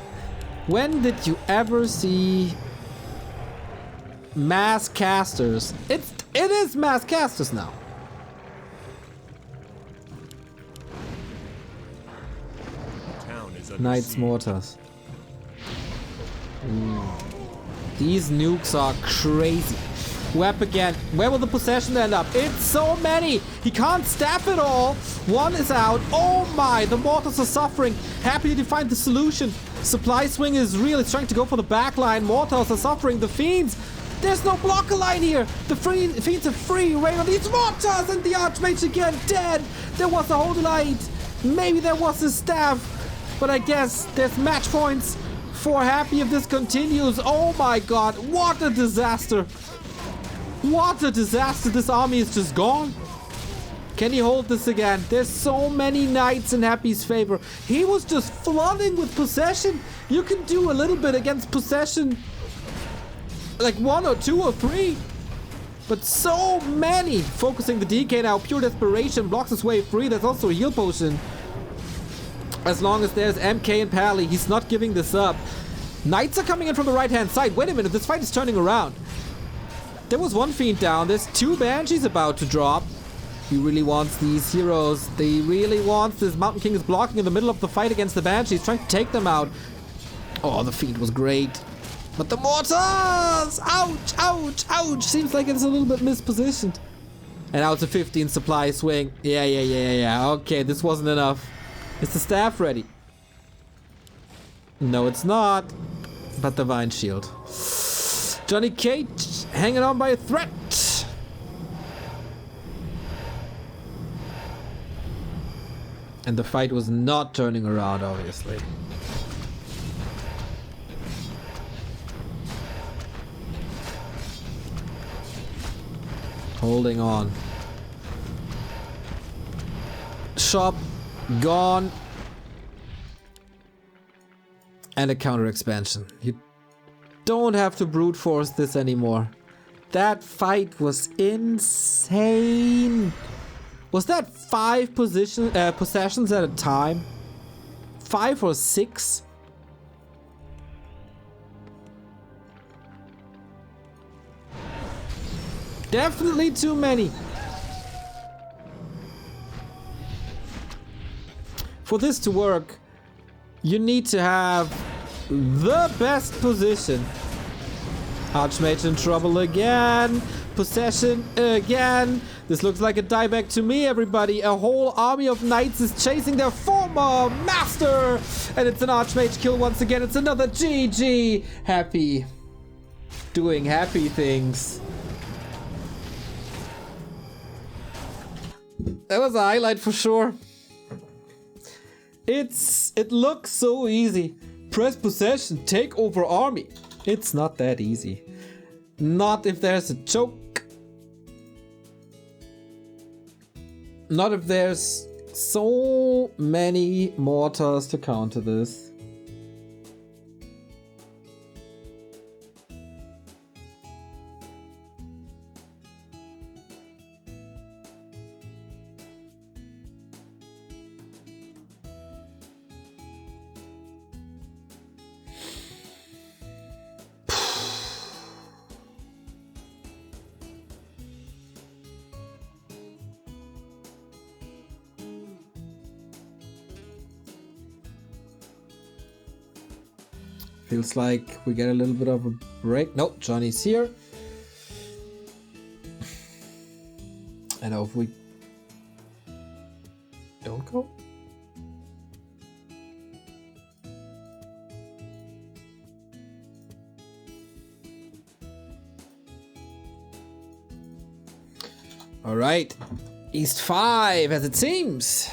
when did you ever see mass casters? It is mass casters now. Knights mortars. Ooh. These nukes are crazy. Web again. Where will the possession end up? It's so many. He can't staff it all. One is out. Oh my, the mortars are suffering. Happy to find the solution. Supply swing is real. It's trying to go for the back line. Mortars are suffering. The fiends. There's no blocker line here. The fiends are free reign on these mortars, and the Archmage again dead. There was a hold light. Maybe there was a staff. But I guess there's match points for Happy if this continues. Oh my god, what a disaster. What a disaster. This army is just gone. Can he hold this again? There's so many knights in Happy's favor. He was just flooding with possession. You can do a little bit against possession. Like 1 or 2 or 3. But so many. Focusing the DK now. Pure desperation. Blocks his way free. There's also a heal potion. As long as there's MK and Pally, he's not giving this up. Knights are coming in from the right-hand side. Wait a minute. This fight is turning around. There was one fiend down. There's 2 banshees about to drop. He really wants these heroes. They really want this. Mountain King is blocking in the middle of the fight against the banshees, trying to take them out. Oh, the fiend was great. But the mortars! Ouch, ouch, ouch. Seems like it's a little bit mispositioned. And now it's a 15 supply swing. Yeah. Okay, this wasn't enough. Is the staff ready? No, it's not. But the Vine Shield. Johnny Cage hanging on by a thread. And the fight was not turning around, obviously. Holding on. shop gone. And a counter expansion. You don't have to brute force this anymore. That fight was insane. Was that 5 possessions at a time? 5 or 6? Definitely too many. For this to work, you need to have the best position. Archmage in trouble again. Possession again. This looks like a dieback to me, everybody. A whole army of knights is chasing their former master. And it's an Archmage kill once again. It's another GG. Happy. Doing happy things. That was a highlight for sure. It looks so easy. Press possession, take over army. It's not that easy. Not if there's a choke. Not if there's so many mortars to counter this. Feels like we get a little bit of a break. Nope, Johnny's here. And if we don't go. All right, East 5 as it seems.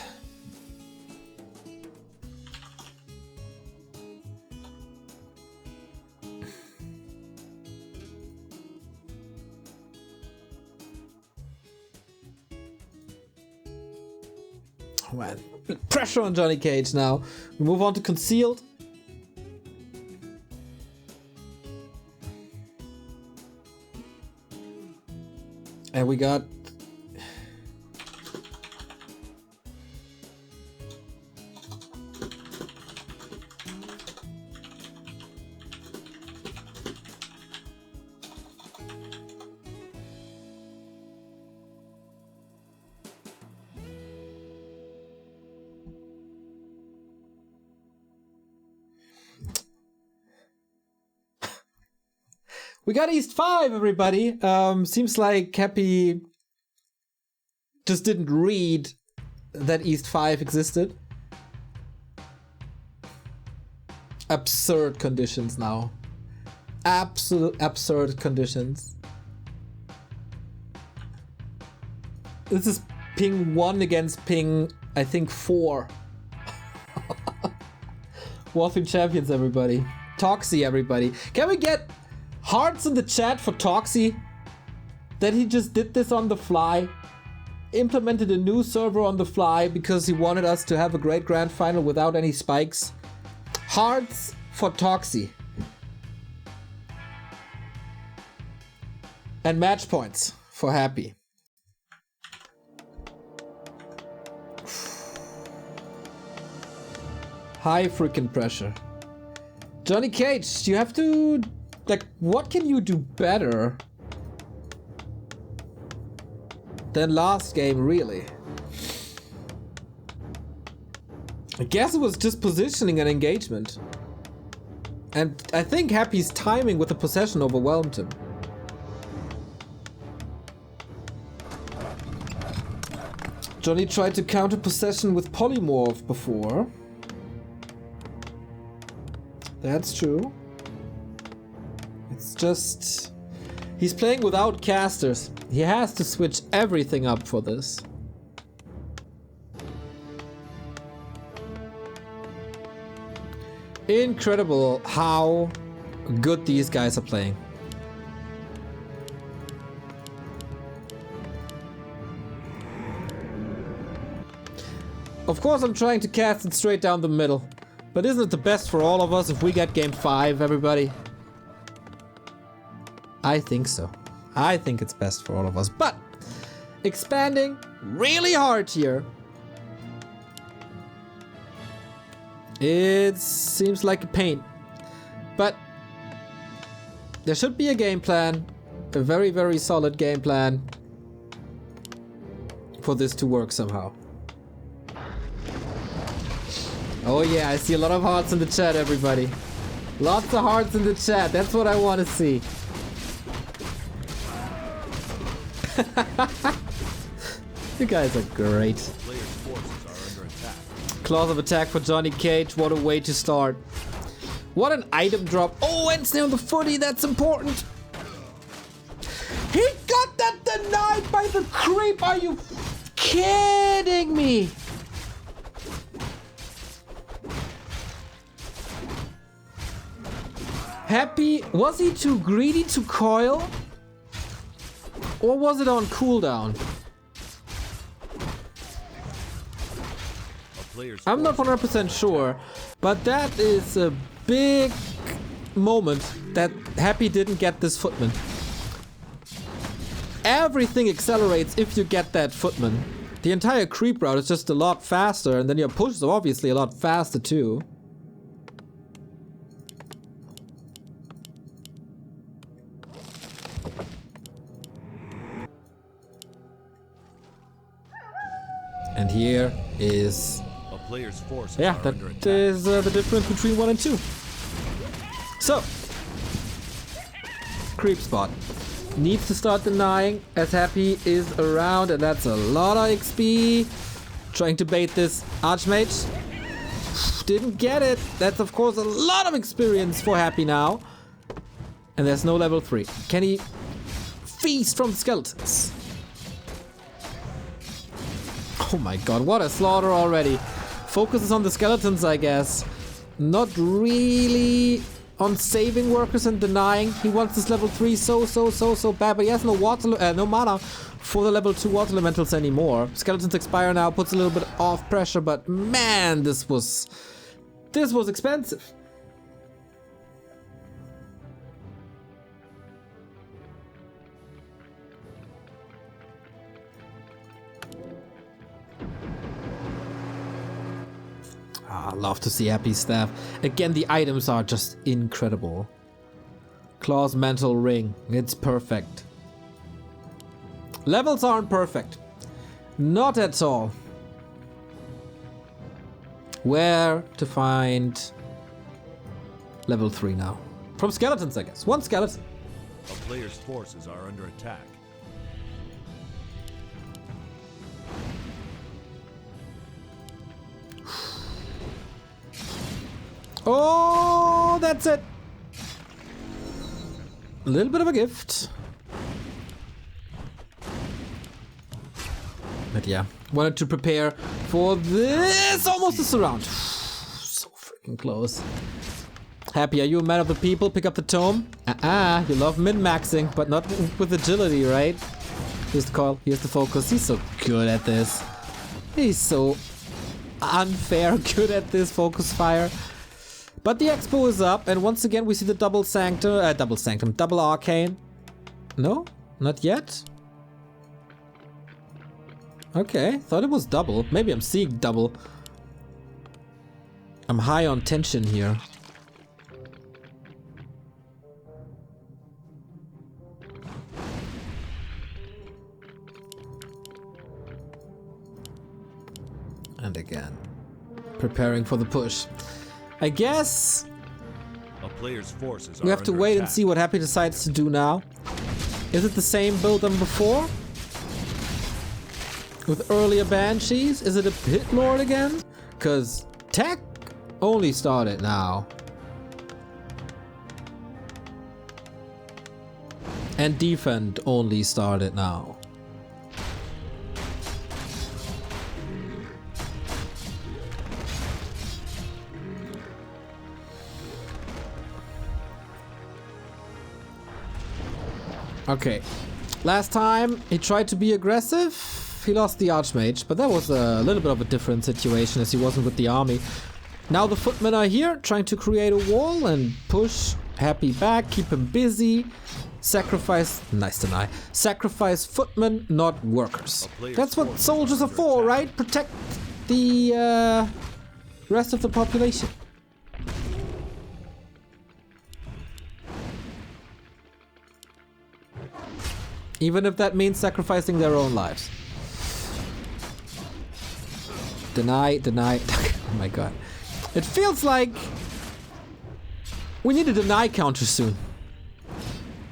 Man, pressure on Johnny Cage now. We move on to concealed. And we got East 5, everybody. Seems like Happy just didn't read that East 5 existed. Absurd conditions now. Absolute absurd conditions. This is ping 1 against ping, I think, 4. Warcraft champions, everybody. Toxie, everybody. Can we get hearts in the chat for Toxie? That he just did this on the fly. Implemented a new server on the fly because he wanted us to have a great grand final without any spikes. Hearts for Toxie. And match points for Happy. High freaking pressure. Johnny Cage, you have to... Like, what can you do better than last game, really? I guess it was just positioning and engagement. And I think Happy's timing with the possession overwhelmed him. Johnny tried to counter possession with polymorph before. That's true. It's just... He's playing without casters. He has to switch everything up for this. Incredible how good these guys are playing. Of course I'm trying to cast it straight down the middle. But isn't it the best for all of us if we get game 5, everybody? I think so. I think it's best for all of us. But expanding really hard here. It seems like a pain. But there should be a game plan. A very, very solid game plan for this to work somehow. Oh yeah, I see a lot of hearts in the chat, everybody. Lots of hearts in the chat. That's what I want to see. You guys are great. Players' forces are under attack. Claws of attack for Johnny Cage. What a way to start. What an item drop. Oh, and stay on the footy. That's important. He got that denied by the creep. Are you kidding me? Happy, was he too greedy to coil? Or was it on cooldown? I'm not 100% sure, but that is a big moment that Happy didn't get this footman. Everything accelerates if you get that footman. The entire creep route is just a lot faster, and then your push is obviously a lot faster too. And here is... A player's forces yeah, are that under attack. is the difference between 1 and 2. So, creep spot. Needs to start denying as Happy is around, and that's a lot of XP. Trying to bait this Archmage. Didn't get it. That's of course a lot of experience for Happy now. And there's no level 3. Can he feast from the skeletons? Oh my god, what a slaughter already. Focuses on the skeletons, I guess. Not really on saving workers and denying. He wants this level 3 so bad, but he has no no mana for the level 2 water elementals anymore. Skeletons expire now, puts a little bit off pressure, but man, this was expensive. I love to see Happy staff. Again, the items are just incredible. Claw's Mantle Ring. It's perfect. Levels aren't perfect. Not at all. Where to find level 3 now? From skeletons, I guess. One skeleton. A player's forces are under attack. Oh, that's it. A little bit of a gift. But yeah, wanted to prepare for this. Almost a surround. So freaking close. Happy, are you a man of the people? Pick up the tome. You love min-maxing, but not with agility, right? Here's the call. Here's the focus. He's so good at this. He's so unfair good at this focus fire. But the expo is up, and once again we see the double arcane. No? Not yet? Okay, thought it was double. Maybe I'm seeing double. I'm high on tension here. And again, preparing for the push. I guess a player's forces we have to wait and see what Happy decides to do now. Is it the same build than before? With earlier Banshees? Is it a Pit Lord again? Because Tech only started now. And Defend only started now. Okay, last time he tried to be aggressive He lost the Archmage, but that was a little bit of a different situation as he wasn't with the army. Now the footmen are here, trying to create a wall and push Happy back, keep him busy. Sacrifice, nice deny. Sacrifice footmen, not workers. That's what soldiers are for, right? Protect the rest of the population. Even if that means sacrificing their own lives. Deny, deny. Oh my god. It feels like we need a deny counter soon.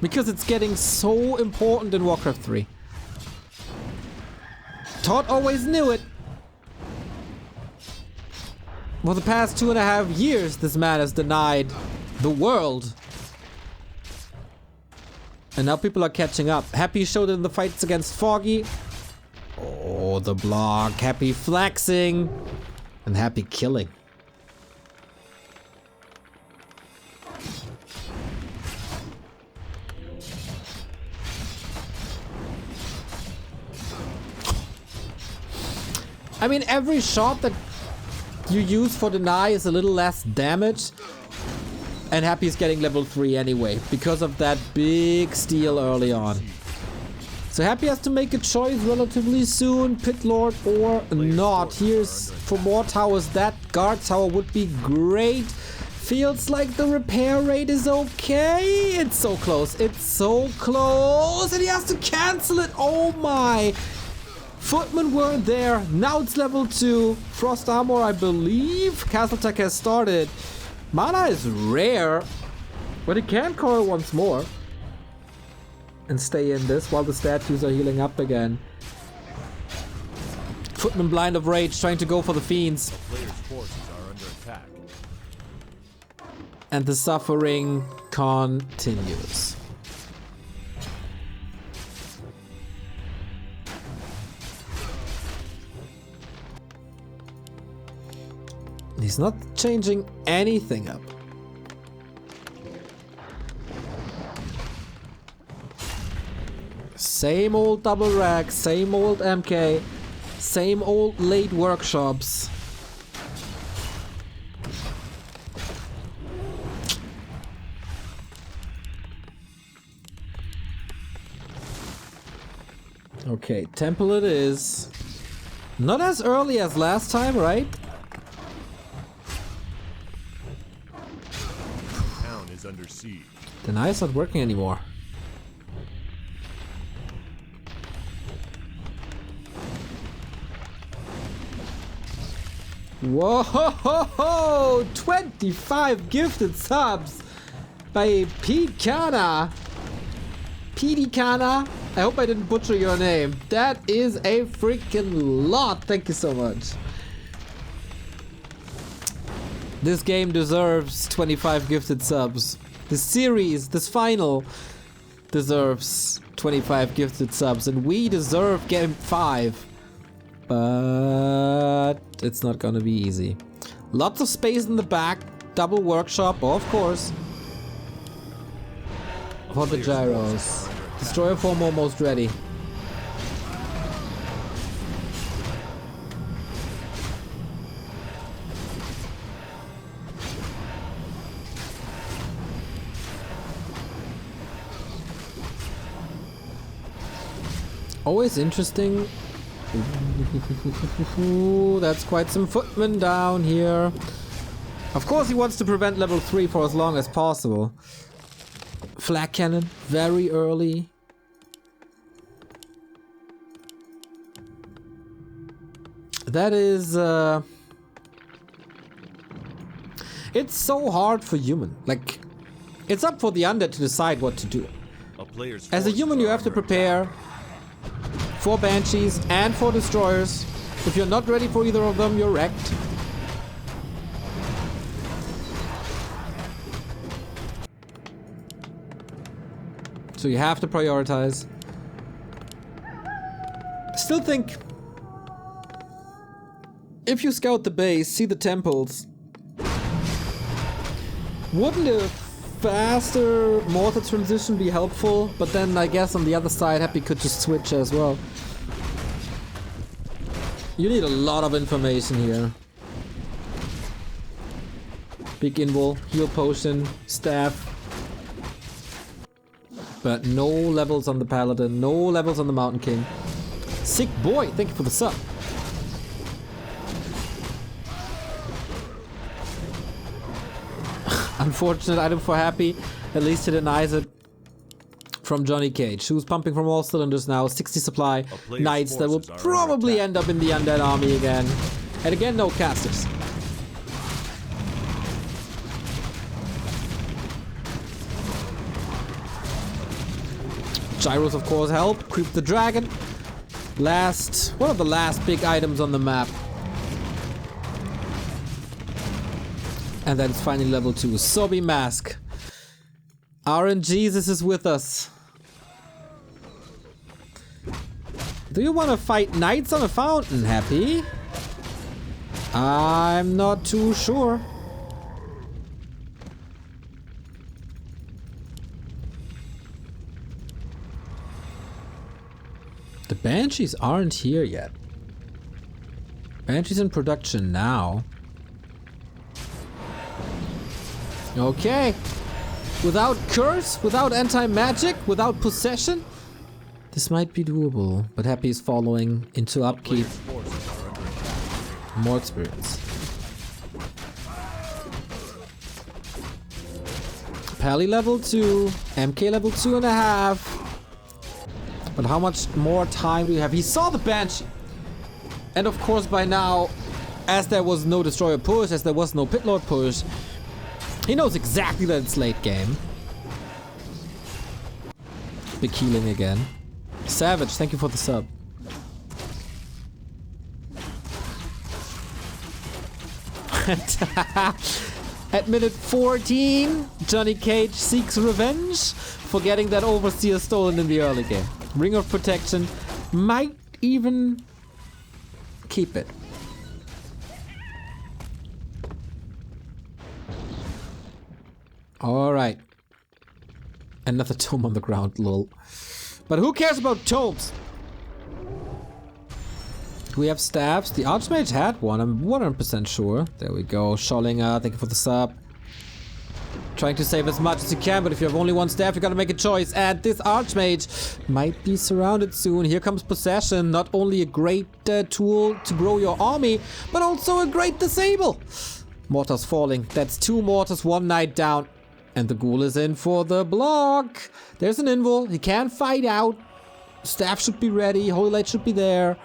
Because it's getting so important in Warcraft 3. Todd always knew it. For the past 2.5 years, this man has denied the world. And now people are catching up. Happy showed it in the fights against Foggy. Oh, the block. Happy flexing. And Happy killing. I mean, every shot that you use for deny is a little less damage. And Happy's getting level 3 anyway, because of that big steal early on. So Happy has to make a choice relatively soon, Pit Lord or not. Here's for more towers, that guard tower would be great. Feels like the repair rate is okay. It's so close, it's so close. And he has to cancel it, oh my. Footmen weren't there, now it's level 2. Frost Armor, I believe. Castle Tech has started. Mana is rare, but it can coil once more. And stay in this while the statues are healing up again. Footman blind of rage, trying to go for the fiends. The player's forces are under attack. And the suffering continues. He's not changing anything up. Same old double rack, same old MK, same old late workshops. Okay, temple it is. Not as early as last time, right? Under siege. Deny is not working anymore. Whoa! 25 gifted subs by Pete Kana. Petey Kana. I hope I didn't butcher your name. That is a freaking lot. Thank you so much. This game deserves 25 gifted subs. This series, this final, deserves 25 gifted subs. And we deserve game 5. But it's not gonna be easy. Lots of space in the back. Double workshop, of course. For the gyros. Destroyer form almost ready. Always interesting. Ooh, that's quite some footmen down here. Of course he wants to prevent level 3 for as long as possible. Flag cannon, very early. That is... It's so hard for human. Like, it's up for the undead to decide what to do. As a human you have to prepare for banshees and for destroyers. If you're not ready for either of them, you're wrecked. So you have to prioritize. Still think if you scout the base, see the temples, wouldn't a faster mortar transition be helpful? But then I guess on the other side Happy could just switch as well. You need a lot of information here. Big invul, heal potion, staff. But no levels on the paladin, no levels on the mountain king. Sick boy, thank you for the sub. Unfortunate item for Happy. At least he denies it from Johnny Cage, who's pumping from all cylinders now. 60 supply knights that will probably end up in the undead army again. And again, no casters. Gyros, of course, help. Creep the dragon. One of the last big items on the map. And then it's finally level 2. Sobi Mask. RNGesus is with us. Do you want to fight knights on a fountain, Happy? I'm not too sure. The Banshees aren't here yet. Banshees in production now. Okay. Without curse, without anti-magic, without possession, this might be doable. But Happy is following into upkeep. More experience. Pally level 2, MK level 2.5. But how much more time do we have? He saw the Banshee. And of course by now, as there was no Destroyer push, as there was no Pit Lord push, he knows exactly that it's late game. Big healing again. Savage, thank you for the sub. At minute 14, Johnny Cage seeks revenge for getting that Overseer stolen in the early game. Ring of Protection might even keep it. Alright. Another tome on the ground, lol. But who cares about tomes? Do we have staffs? The Archmage had one, I'm 100% sure. There we go. Schollinger, thank you for the sub. Trying to save as much as you can, but if you have only one staff, you gotta make a choice. And this Archmage might be surrounded soon. Here comes Possession. Not only a great tool to grow your army, but also a great disable. Mortars falling. That's 2 mortars, 1 knight down. And the ghoul is in for the block. There's an invul. He can't fight out. Staff should be ready. Holy Light should be there.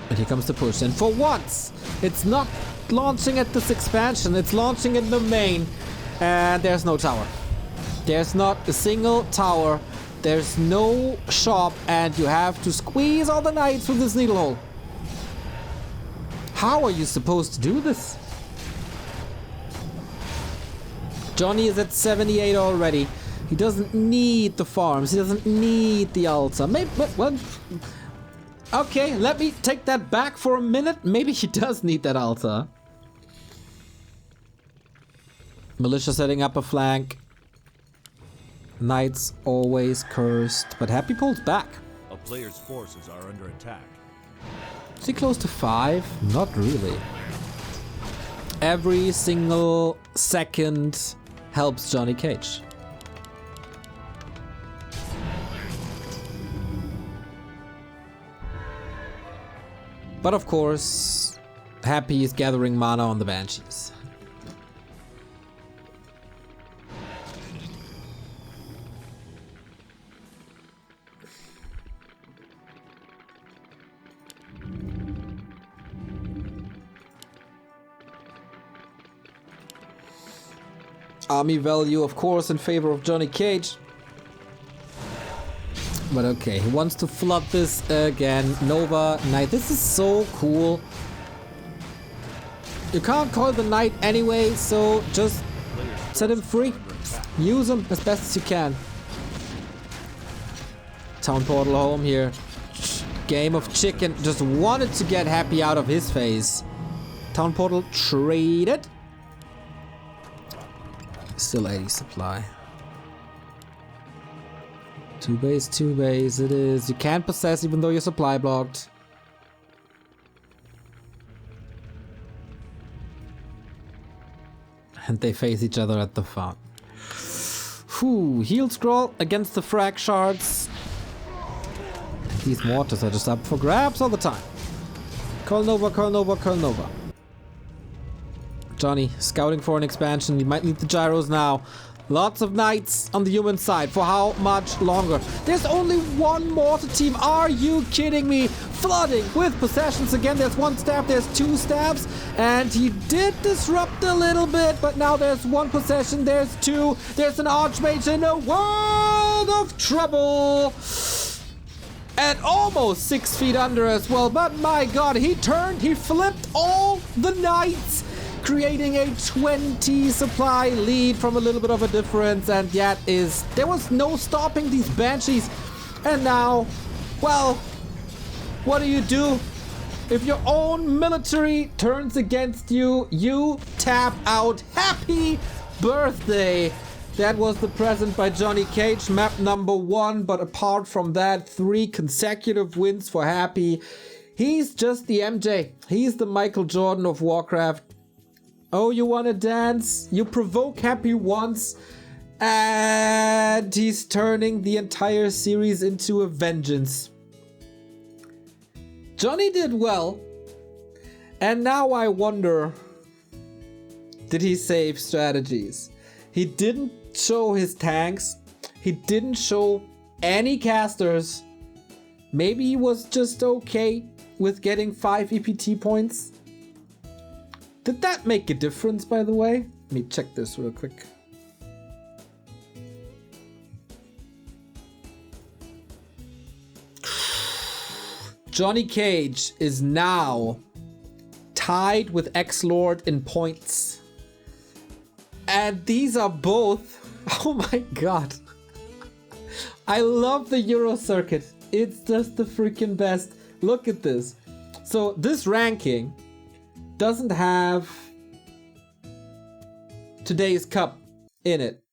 And here comes the push. And for once, it's not launching at this expansion. It's launching in the main. And there's no tower. There's not a single tower. There's no shop. And you have to squeeze all the knights through this needle hole. How are you supposed to do this? Johnny is at 78 already. He doesn't need the farms. He doesn't need the altar. Maybe, well, okay, let me take that back for a minute. Maybe he does need that altar. Militia setting up a flank. Knights always cursed, but Happy pulls back. A player's forces are under attack. Is he close to 5? Not really. Every single second helps Johnny Cage. But of course, Happy is gathering mana on the Banshees. Army value, of course, in favor of Johnny Cage. But okay, he wants to flood this again. Nova Knight. This is so cool. You can't call the Knight anyway, so just set him free. Use him as best as you can. Town portal home here. Game of chicken. Just wanted to get Happy out of his face. Town portal traded. Still 80 supply. 2 base it is. You can't possess even though you're supply blocked. And they face each other at the fountain. Whew, heal scroll against the frag shards. These mortars are just up for grabs all the time. Call Nova, call Nova, call Nova. Johnny, scouting for an expansion. You might need the gyros now. Lots of knights on the human side. For how much longer? There's only one mortar team. Are you kidding me? Flooding with possessions again. There's one stab, there's two stabs. And he did disrupt a little bit, but now there's one possession, there's two. There's an archmage in a world of trouble. And almost 6 feet under as well. But my god, he turned, he flipped all the knights, creating a 20 supply lead from a little bit of a difference. And yet there was no stopping these banshees. And now, well, what do? If your own military turns against you, you tap out. Happy birthday. That was the present by Johnny Cage, map number 1. But apart from that, 3 consecutive wins for Happy. He's just the MJ. He's the Michael Jordan of Warcraft. Oh, you wanna dance? You provoke Happy once, and he's turning the entire series into a vengeance. Johnny did well, and now I wonder, did he save strategies? He didn't show his tanks, he didn't show any casters. Maybe he was just okay with getting 5 EPT points. Did that make a difference, by the way? Let me check this real quick. Johnny Cage is now tied with X-Lord in points. And these are both... Oh my god. I love the Euro circuit. It's just the freaking best. Look at this. So this ranking doesn't have today's cup in it.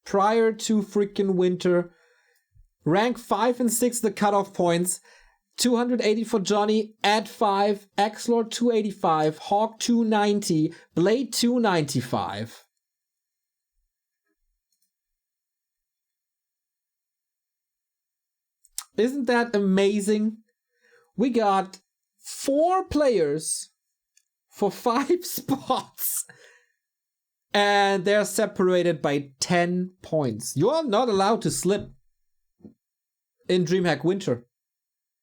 Prior to freaking winter, rank 5 and 6 the cutoff points. 280 for Johnny at 5, X-Lord 285, Hawk 290, Blade 295. Isn't that amazing? We got 4 players for 5 spots. And they're separated by 10 points. You're not allowed to slip in DreamHack Winter.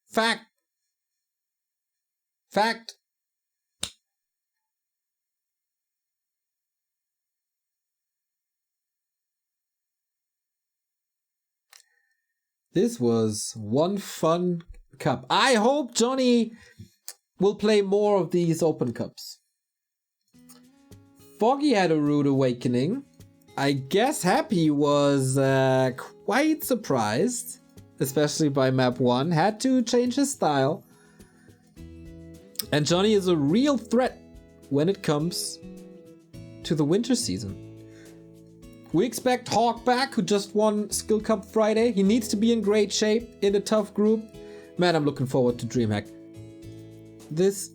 Fact. Fact. This was one fun cup. I hope Johnny will play more of these Open Cups. Foggy had a rude awakening. I guess Happy was quite surprised, especially by map 1. Had to change his style. And Johnny is a real threat when it comes to the winter season. We expect Hawk back, who just won Skill Cup Friday. He needs to be in great shape in a tough group. Man, I'm looking forward to DreamHack. This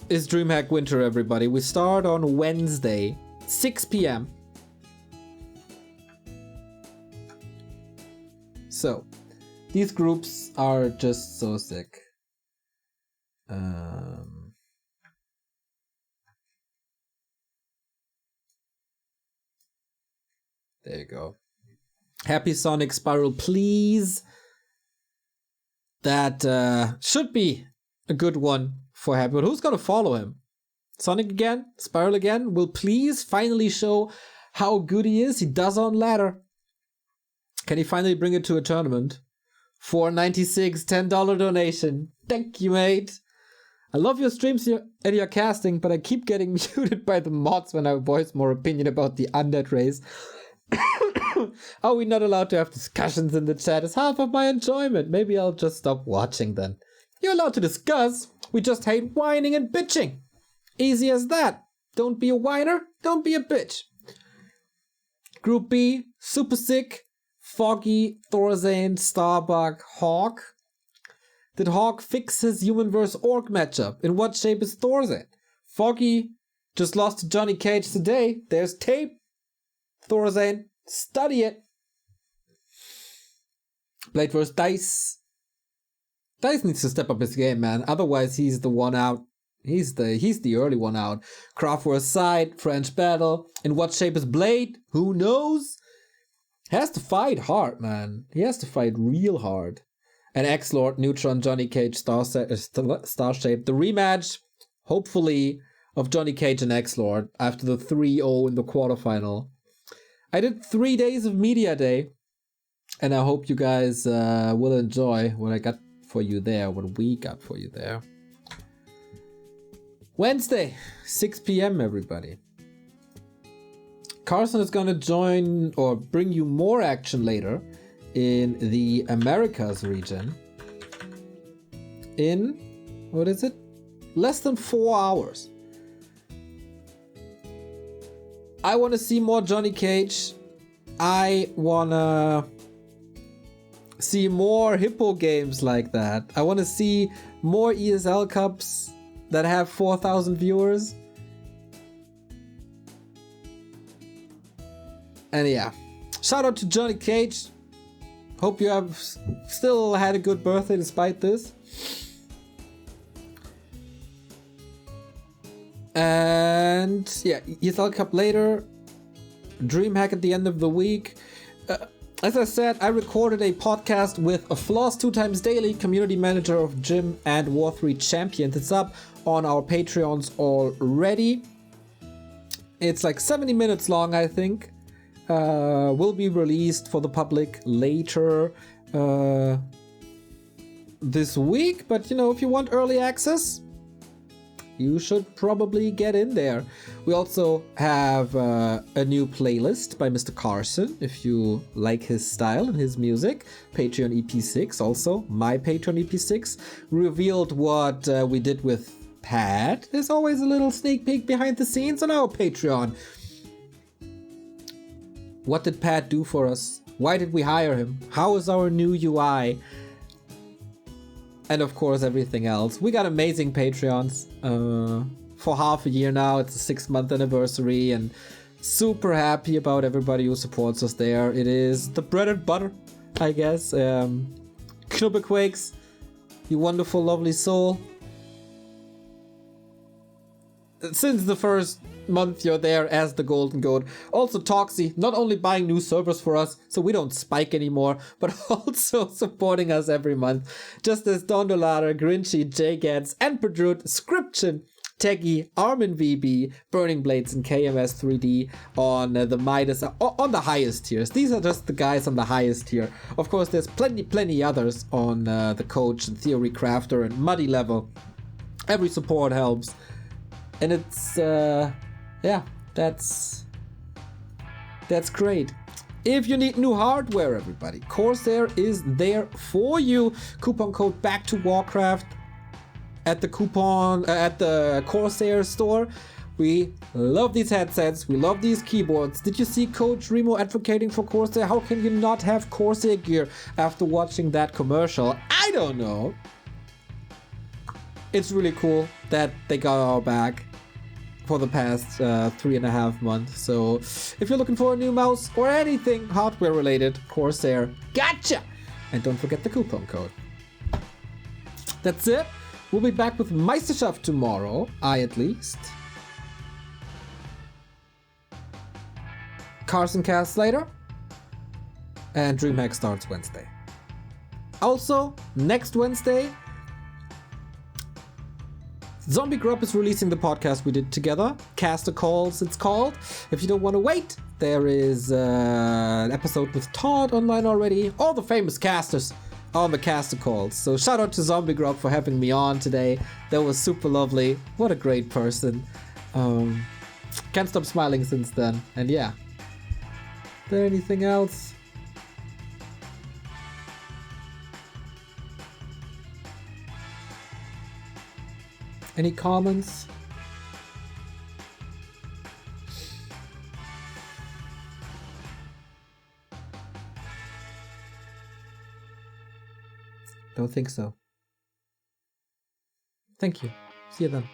is DreamHack Winter, everybody. We start on Wednesday, 6 p.m. So, these groups are just so sick. There you go. Happy Sonic Spiral, please. That should be a good one for Happy. But who's gonna follow him? Sonic again? Spiral again? Will please finally show how good he is. He does on ladder. Can he finally bring it to a tournament? $4.96, $10 donation. Thank you, mate. I love your streams and your casting, but I keep getting muted by the mods when I voice more opinion about the undead race. Are we not allowed to have discussions in the chat? It's half of my enjoyment. Maybe I'll just stop watching then. You're allowed to discuss. We just hate whining and bitching. Easy as that. Don't be a whiner. Don't be a bitch. Group B, super sick. Foggy, Thorazane, Starbuck, Hawk. Did Hawk fix his human vs. orc matchup? In what shape is Thorazane? Foggy just lost to Johnny Cage today. There's tape. Thorazane, study it. Blade vs. Dice. Dice needs to step up his game, man. Otherwise, he's the one out. He's the early one out. Craft vs. Side, French battle. In what shape is Blade? Who knows? Has to fight hard, man. He has to fight real hard. And X-Lord, Neutron, Johnny Cage, Star Shape. The rematch, hopefully, of Johnny Cage and X-Lord after the 3-0 in the quarterfinal. I did 3 days of Media Day. And I hope you guys will enjoy what I got for you there, what we got for you there. Wednesday, 6 p.m. everybody. Carson is going to join or bring you more action later in the Americas region. In, what is it? Less than 4 hours. I want to see more Johnny Cage. I want to see more Hippo games like that. I want to see more ESL Cups that have 4,000 viewers. And yeah, shout out to Johnny Cage. Hope you have still had a good birthday despite this. And yeah, ESL Cup later. DreamHack at the end of the week. As I said, I recorded a podcast with a Floss 2x Daily, community manager of Gym and War3 Champions. It's up on our Patreons already. It's like 70 minutes long, I think. Will be released for the public later this week. But you know, if you want early access, you should probably get in there. We also have a new playlist by Mr. Carson, if you like his style and his music. Patreon EP6, also my Patreon EP6. Revealed what we did with Pat. There's always a little sneak peek behind the scenes on our Patreon. What did Pat do for us? Why did we hire him? How is our new UI? And of course, everything else. We got amazing Patreons for half a year now. It's a 6-month anniversary, and super happy about everybody who supports us there. It is the bread and butter, I guess. Knubbequakes, you wonderful, lovely soul. Since the first month you're there as the Golden Goat. Also Toxie, not only buying new servers for us so we don't spike anymore, but also supporting us every month. Just as Dondolada, Grinchy, J-Gats, and Pedrut, Scription, Teggy, Armin VB, Burning Blades, and KMS 3D on the Midas, on the highest tiers. These are just the guys on the highest tier. Of course, there's plenty others on the Coach and Theory Crafter and Muddy level. Every support helps. And it's, yeah, that's great. If you need new hardware, everybody, Corsair is there for you. Coupon code back to Warcraft at the Corsair store. We love these headsets. We love these keyboards. Did you see Coach Remo advocating for Corsair? How can you not have Corsair gear after watching that commercial? I don't know. It's really cool that they got our back for the past 3.5 months. So if you're looking for a new mouse or anything hardware related, Corsair, gotcha! And don't forget the coupon code. That's it. We'll be back with Meisterschaft tomorrow, I at least. Carson casts later. And DreamHack starts Wednesday. Also, next Wednesday, Zombie Grub is releasing the podcast we did together. Caster Calls, it's called. If you don't want to wait, there is an episode with Todd online already. All the famous casters on the Caster Calls. So shout out to Zombie Grub for having me on today. That was super lovely. What a great person. Can't stop smiling since then. And yeah. Is there anything else? Any comments? Don't think so. Thank you. See you then.